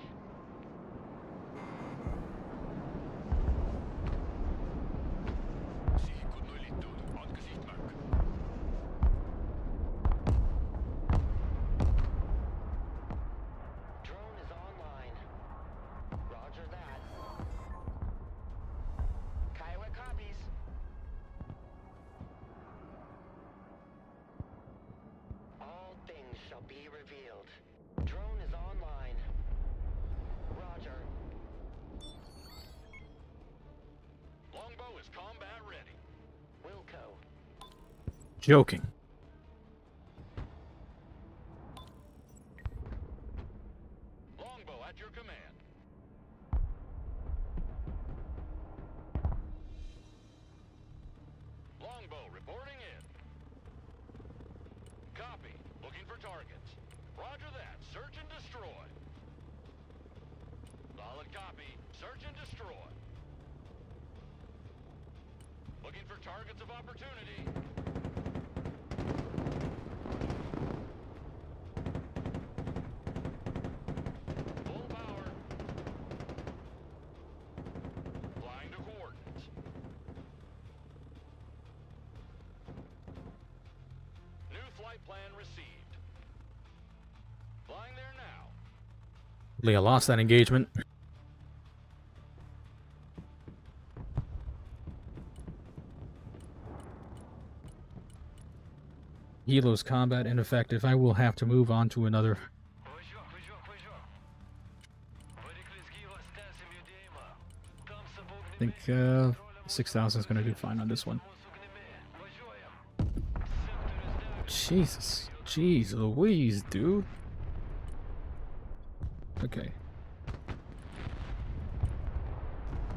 Sihikut nullitud. Andke sihtmärk. Drone is online. Roger that. Kiowa copies. All things shall be revealed. Drone is online. Roger. Longbow is combat ready. Wilco. Joking. Longbow at your command. Longbow reporting in. Copy. Looking for for targets. Roger that. Search and destroy. Solid copy. Search and destroy. Looking for targets of opportunity. Full power. Flying to coordinates. New flight plan received. Flying there now. Leah lost that engagement. Helo's combat ineffective. I will have to move on to another. I think 6,000 is going to do fine on this one. Jesus. Jeez Louise, dude. Okay.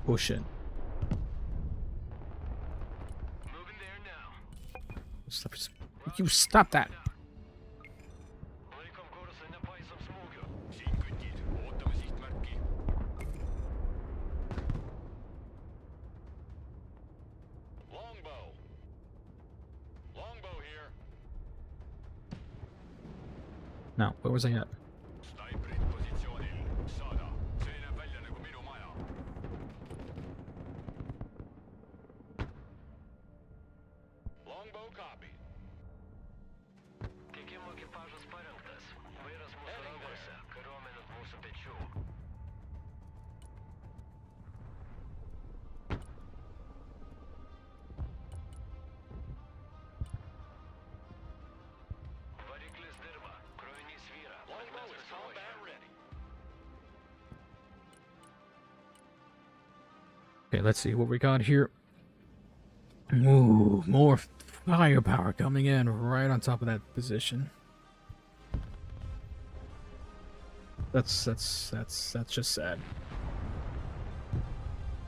Push it. Moving there now. Stop, you stop that. Laikom kursą nepaisom smūgio. Siin kütid, ootame sihtmärki. Longbow. Longbow here. Now, where was I at? Snaiprid positsioonil. Saada. See näeb välja nagu minu maja. Longbow copy. Tiekimo ekipažas parengtas. Vairas mūsų rankose. Kariuomenė ant mūsų pečių. Variklis dirba. Krovinys vyra. Longbow is combat ready. Okay, let's see what we got here. Ooh, more firepower coming in right on top of that position. That's just sad.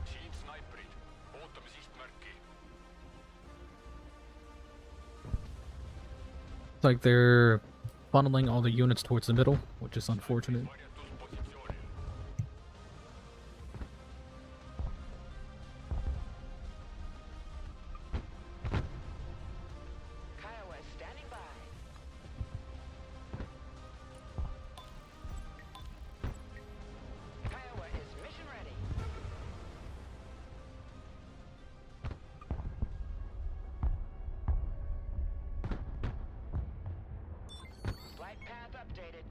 Siin snaiprid. Ootame sihtmärki. It's like they're funneling all the units towards the middle, which is unfortunate. Varjetuspositsioonil. Kiowa standing by. Kiowa is mission ready. Flight path updated.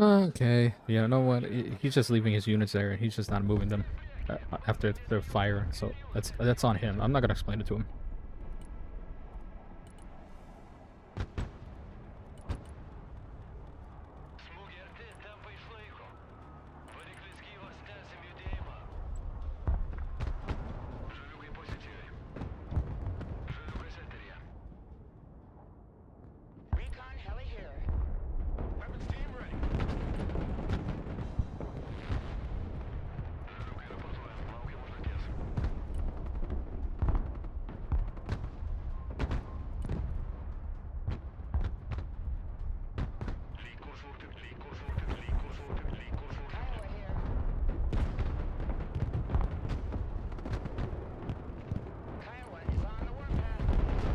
Okay. You know what? He's just leaving his units there. He's just not moving them after the fire. So that's on him. I'm not gonna explain it to him. Смугерти, темпи шлейко. Вирікліський вас тесим юдейма. Жалюги позитиві. Жалюги сетерія. Recon heli here. Weapons team ready. Жалюги рапортує. Мауки можна тес. Лікур журтик, лікур журтик, лікур журтик, лікур журтик. Kiowa here. Kiowa is on the warpath.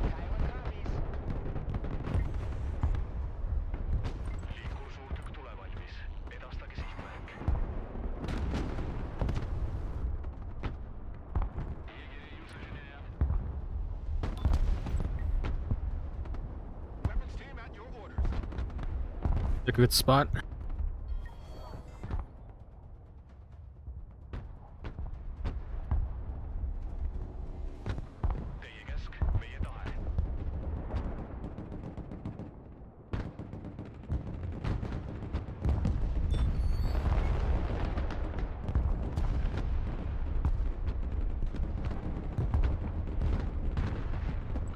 Kiowa copies. Liikur suurtükk tulee valmis. Edastake sihtmärk. Jägeri usaginaja. Weapons team at your orders. A good spot. Teie käsk, meie tahe.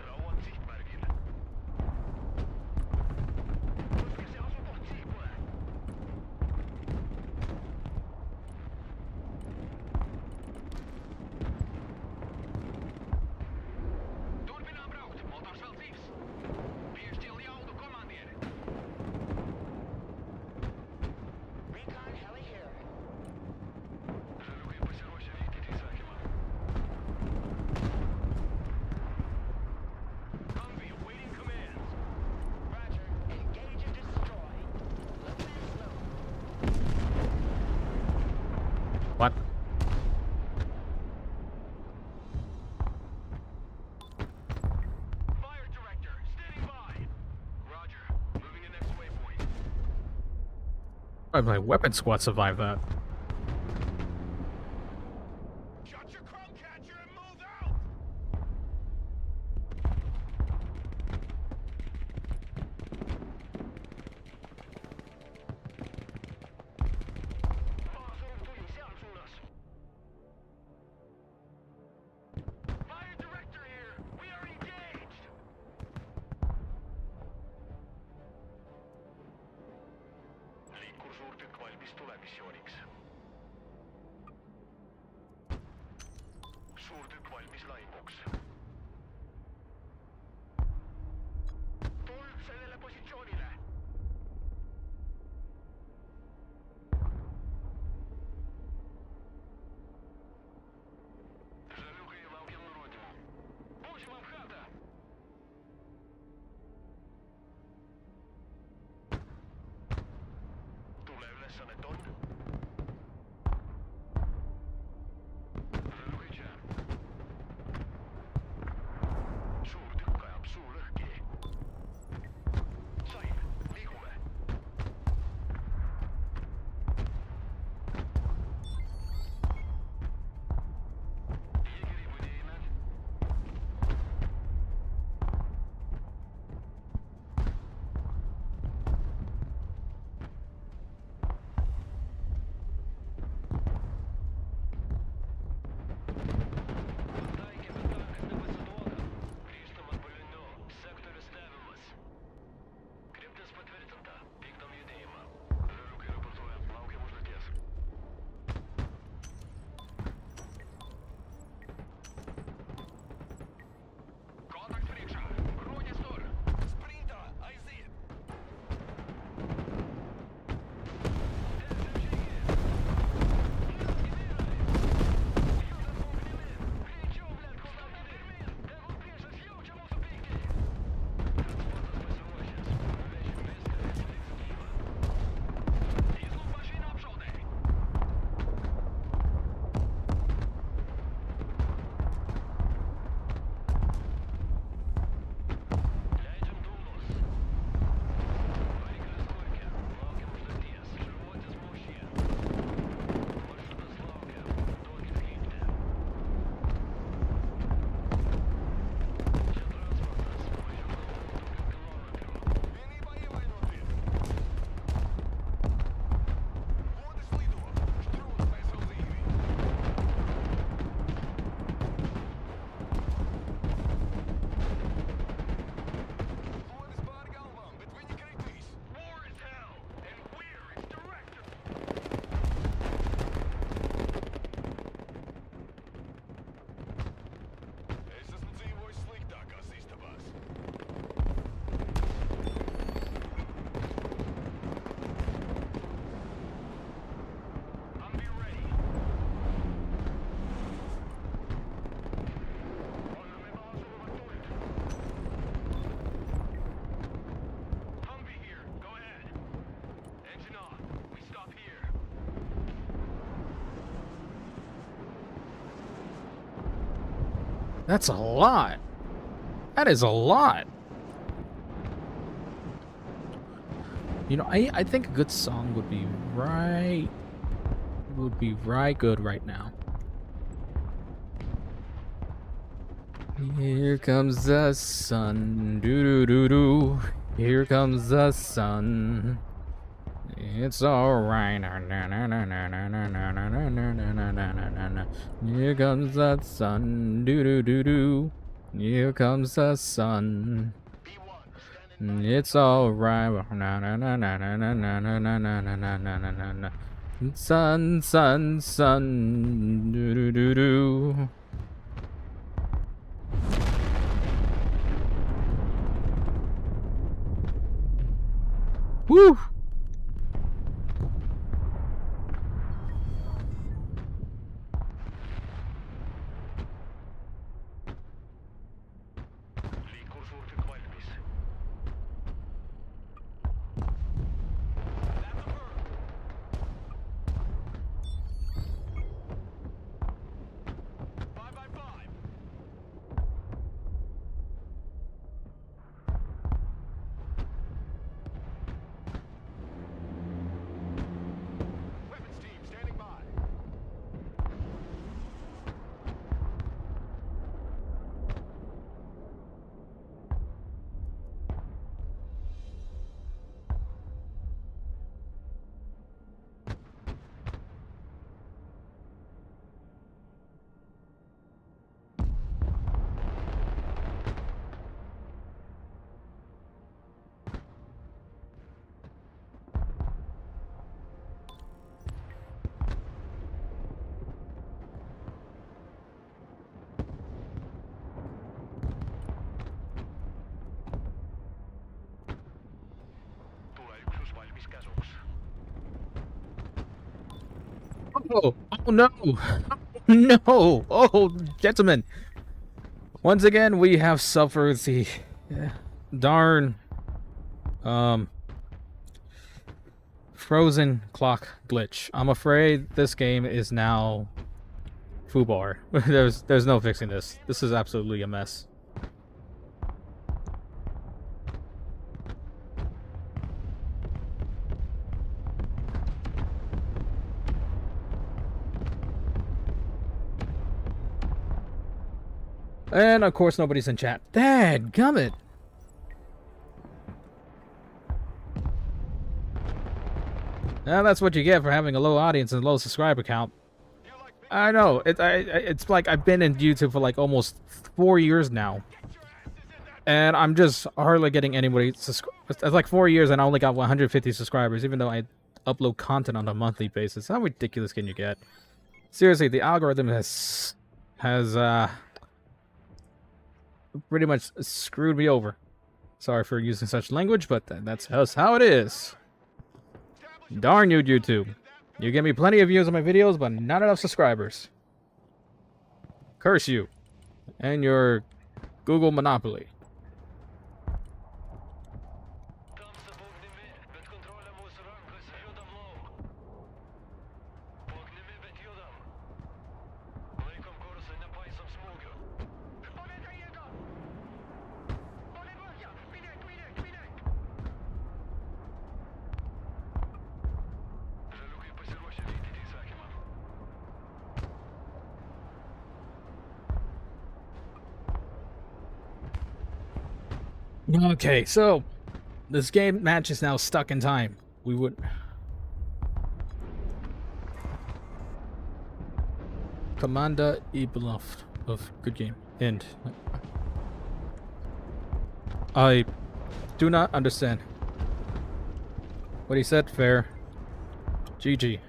Rauad sihtmärgil. Võtke see asukoht sihikule. Turpinām braukt, motors vēl dzīvs. Piešķil jaudu komandieri. Recon heli here. Žaliukai pasiruošę vykdyti įsakymą. Humvee awaiting commands. Roger. Engage and destroy. Low and slow. What? Fire director, standing by. Roger, moving to next waypoint. My weapon squad survived that. Shut your crumb catcher and move out. Maasuru tuli sealt suunas. Fire director here. We are engaged. Liikur suurtükk valmis tulemissiooniks. Suurtükk valmis lahinguks. Tuld sellele positsioonile. Жалюги laukiem nurodymų. Užimam chatą. Tuleülesannet on. Žaliugai čia. That's a lot. That is a lot. You know, I think a good song would be right good right now. Here comes the sun, doo doo doo doo. Here comes the sun. It's alright. Here comes the sun, doo doo doo doo. Here comes the sun. It's alright. Sun, sun, sun, doo doo doo doo. Woo! Liikkursuurtük valmis. Five by five. Weapons team standing by. Tuleyksus valmis käsuks. Oh no! No! Oh, gentlemen! Once again, we have suffered the darn frozen clock glitch. I'm afraid this game is now foobar. There's no fixing this. This is absolutely a mess. And of course nobody's in chat. Dadgummit! Now that's what you get for having a low audience and low subscriber count. I know. It's like I've been in YouTube for like almost 4 years now. And I'm just hardly getting anybody subscribe. It's like 4 years and I only got 150 subscribers, even though I upload content on a monthly basis. How ridiculous can you get? Seriously, the algorithm has pretty much screwed me over. Sorry for using such language, but that's just how it is. Darn you, YouTube. You give me plenty of views on my videos, but not enough subscribers. Curse you. And your Google monopoly. Там за вогнеми, під контролем ранку з юдом лоу. Вогнеми під юдом. Лейком курсу на пайсом смугю. Повітря їду! Повітря! Мінек, мінек, мінек! Жалюки посіроші відійти Сакіма. Okay, so this game match is now stuck in time. We would Commander Beloved of good game. End. I do not understand. What he said, fair. GG.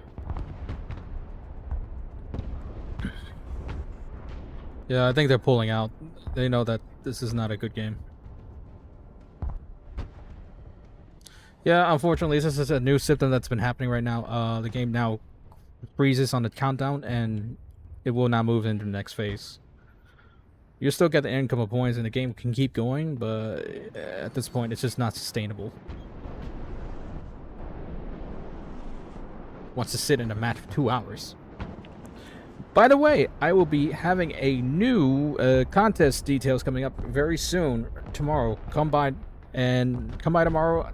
Yeah, I think they're pulling out. They know that this is not a good game. Yeah, unfortunately, this is a new symptom that's been happening right now. The game now freezes on the countdown, and it will not move into the next phase. You still get the income of points, and the game can keep going, but at this point, it's just not sustainable. Wants to sit in a match for 2 hours. By the way, I will be having a new contest details coming up very soon. Tomorrow, come by tomorrow,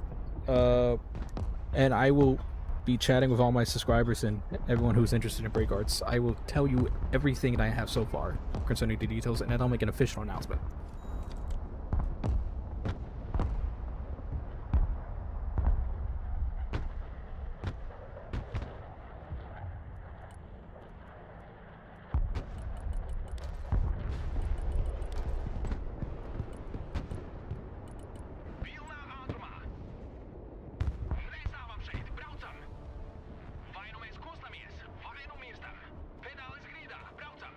and I will be chatting with all my subscribers and everyone who's interested in break arts. I will tell you everything that I have so far concerning the details, and then I'll make an official announcement. Pilna ātrumā! Neizstāvam šeit, braucam! Vai nu mēs kustamies, vai nu mirstam! Pedālis grīdā, braucam!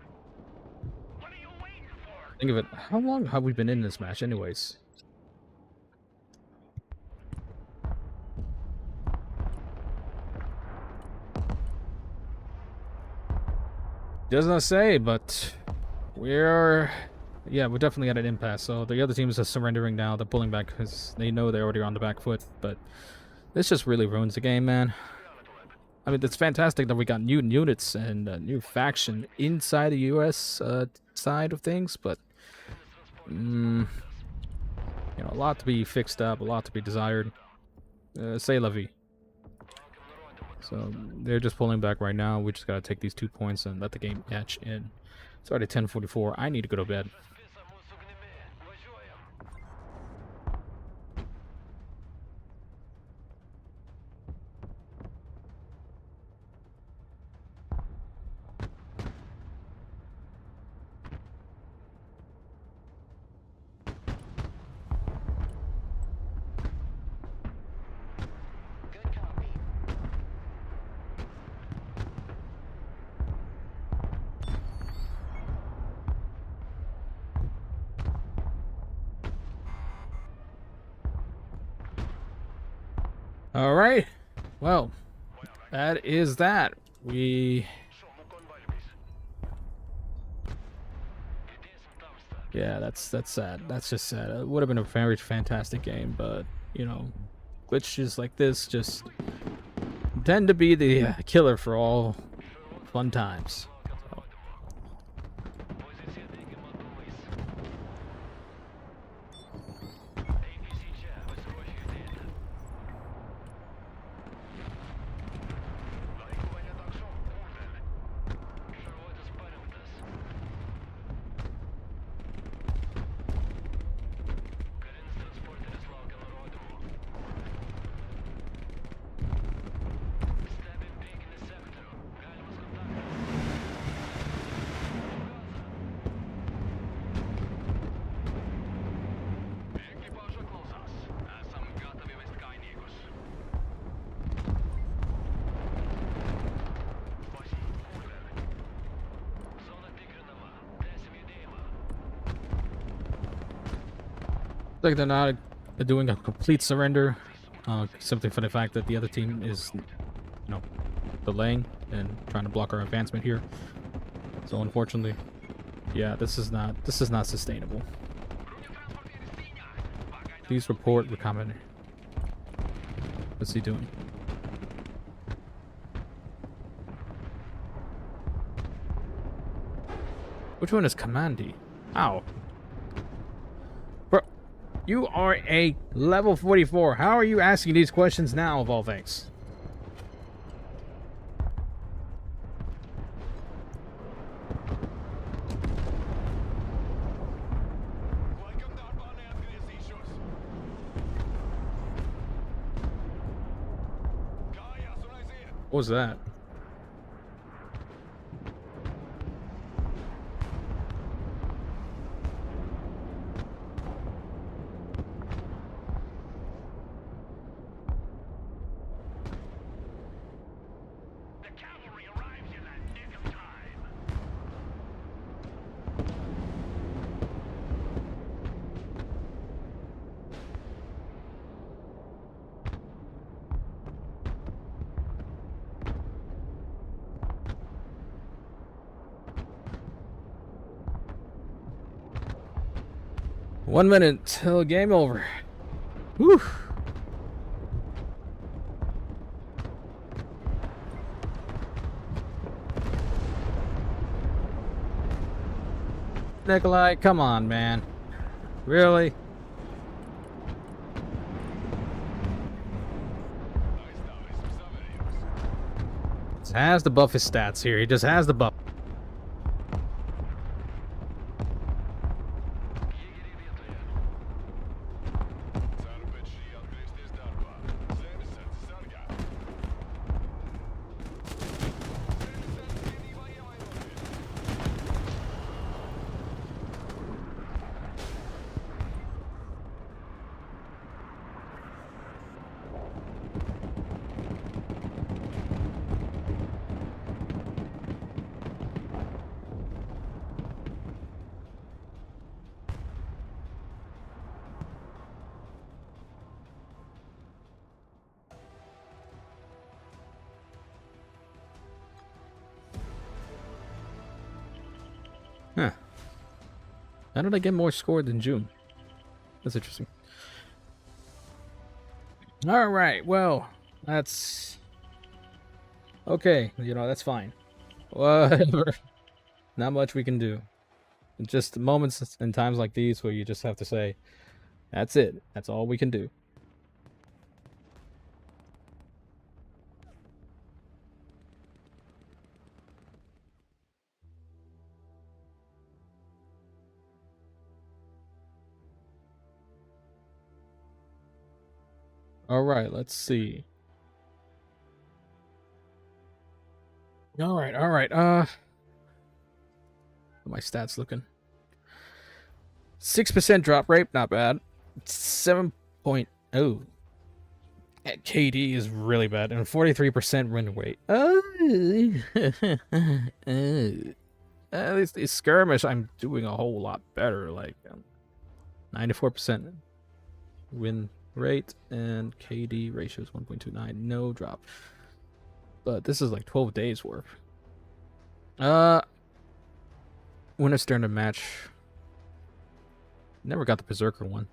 What are you waiting for? Think of it. How long have we been in this match, anyways? Does not say, but we're definitely at an impasse. So the other team is just surrendering now. They're pulling back because they know they're already on the back foot. But this just really ruins the game, man. I mean, it's fantastic that we got new units and a new faction inside the U.S. Side of things, but you know, a lot to be fixed up, a lot to be desired. C'est la vie. So they're just pulling back right now. We just gotta take these 2 points and let the game catch in. It's already 10:44. I need to go to bed. Good copy. All right. Well, that is that. Yeah, that's sad. That's just sad. It would have been a very fantastic game, but you know, glitches like this just tend to be the killer for all fun times. So. Ekipāža klausās. Esam gatavi vest kainīgus. Spasīt, kurveri. Zona tikrinama. Tēsim judējumā. Like they're not doing a complete surrender, simply for the fact that the other team is, you know, delaying and trying to block our advancement here. So unfortunately, yeah, this is not sustainable. Please report the comment. What's he doing? Which one is Commandy? Ow. Bro, you are a level 44. How are you asking these questions now, of all things? Laikam darbā neatgriezīšos. Kājās un aiziet! What was that? The cavalry arrives in the nick of time. One minute till game over. Whew. Nikolai, come on, man. Really? Just has to buff his stats here. He just has to buff. Єгері вітає. Sarbečī atgriezties darbā. Zemesardze sargā. Zemesardze vienībā ievainoties. Huh. How did I get more score than June? That's interesting. Alright, well, that's... Okay, you know, that's fine. Whatever. Not much we can do. Just moments and times like these where you just have to say, that's it. That's all we can do. Alright, let's see. Alright, how my stats looking? 6% drop rate, not bad. 7.0. KD is really bad, and 43% win rate. At least the skirmish, I'm doing a whole lot better. Like 94% win rate, and KD ratio is 1.29. No drop. But this is like 12 days worth. Winner standard match. Never got the Berserker one.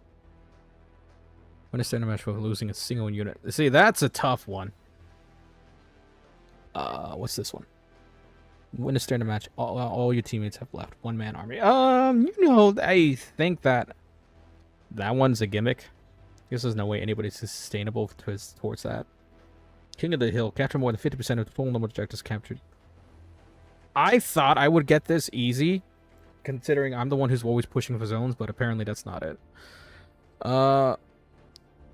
Winner standard match for losing a single unit. See, that's a tough one. What's this one? Win a standard match. All your teammates have left. One man army. You know, I think that one's a gimmick. I guess there's no way anybody's sustainable towards that. King of the Hill. Capture more than 50% of the total number of objectives captured. I thought I would get this easy, considering I'm the one who's always pushing for zones, but apparently that's not it.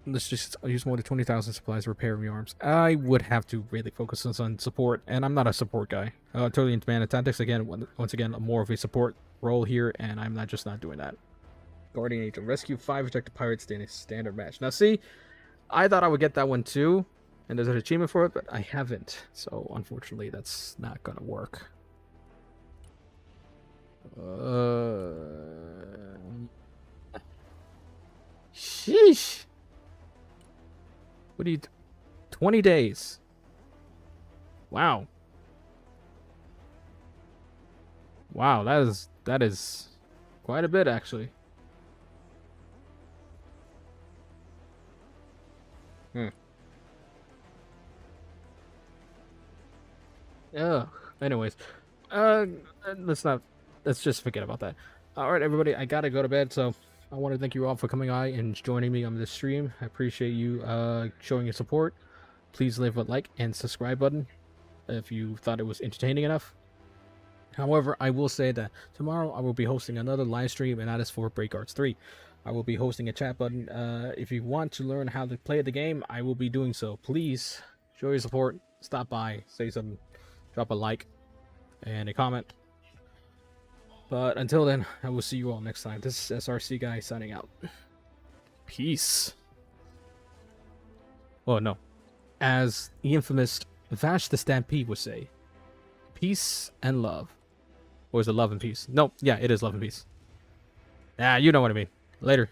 Let's just use more than 20,000 supplies to repair rearms. I would have to really focus on support, and I'm not a support guy. Totally into mana tactics again. Once again, more of a support role here, and I'm not doing that. Guardian Angel. Rescue 5 rejected pirates in a standard match. Now see, I thought I would get that one too, and there's an achievement for it, but I haven't. So unfortunately, that's not gonna work. Sheesh. What do you... 20 days. Wow. Wow, that is quite a bit, actually. Yeah. Anyways, let's just forget about that. All right, everybody, I gotta go to bed, so I want to thank you all for coming by and joining me on this stream. I appreciate you showing your support. Please leave a like and subscribe button if you thought it was entertaining enough. However, I will say that tomorrow I will be hosting another live stream, and that is for Break Arts 3. I will be hosting a chat button. If you want to learn how to play the game, I will be doing so. Please show your support. Stop by, say something, drop a like and a comment. But until then, I will see you all next time. This is SRC Guy signing out. Peace. Oh no. As the infamous Vash the Stampede would say, peace and love. Or is it love and peace? No, yeah, it is love and peace. Ah, you know what I mean. Later.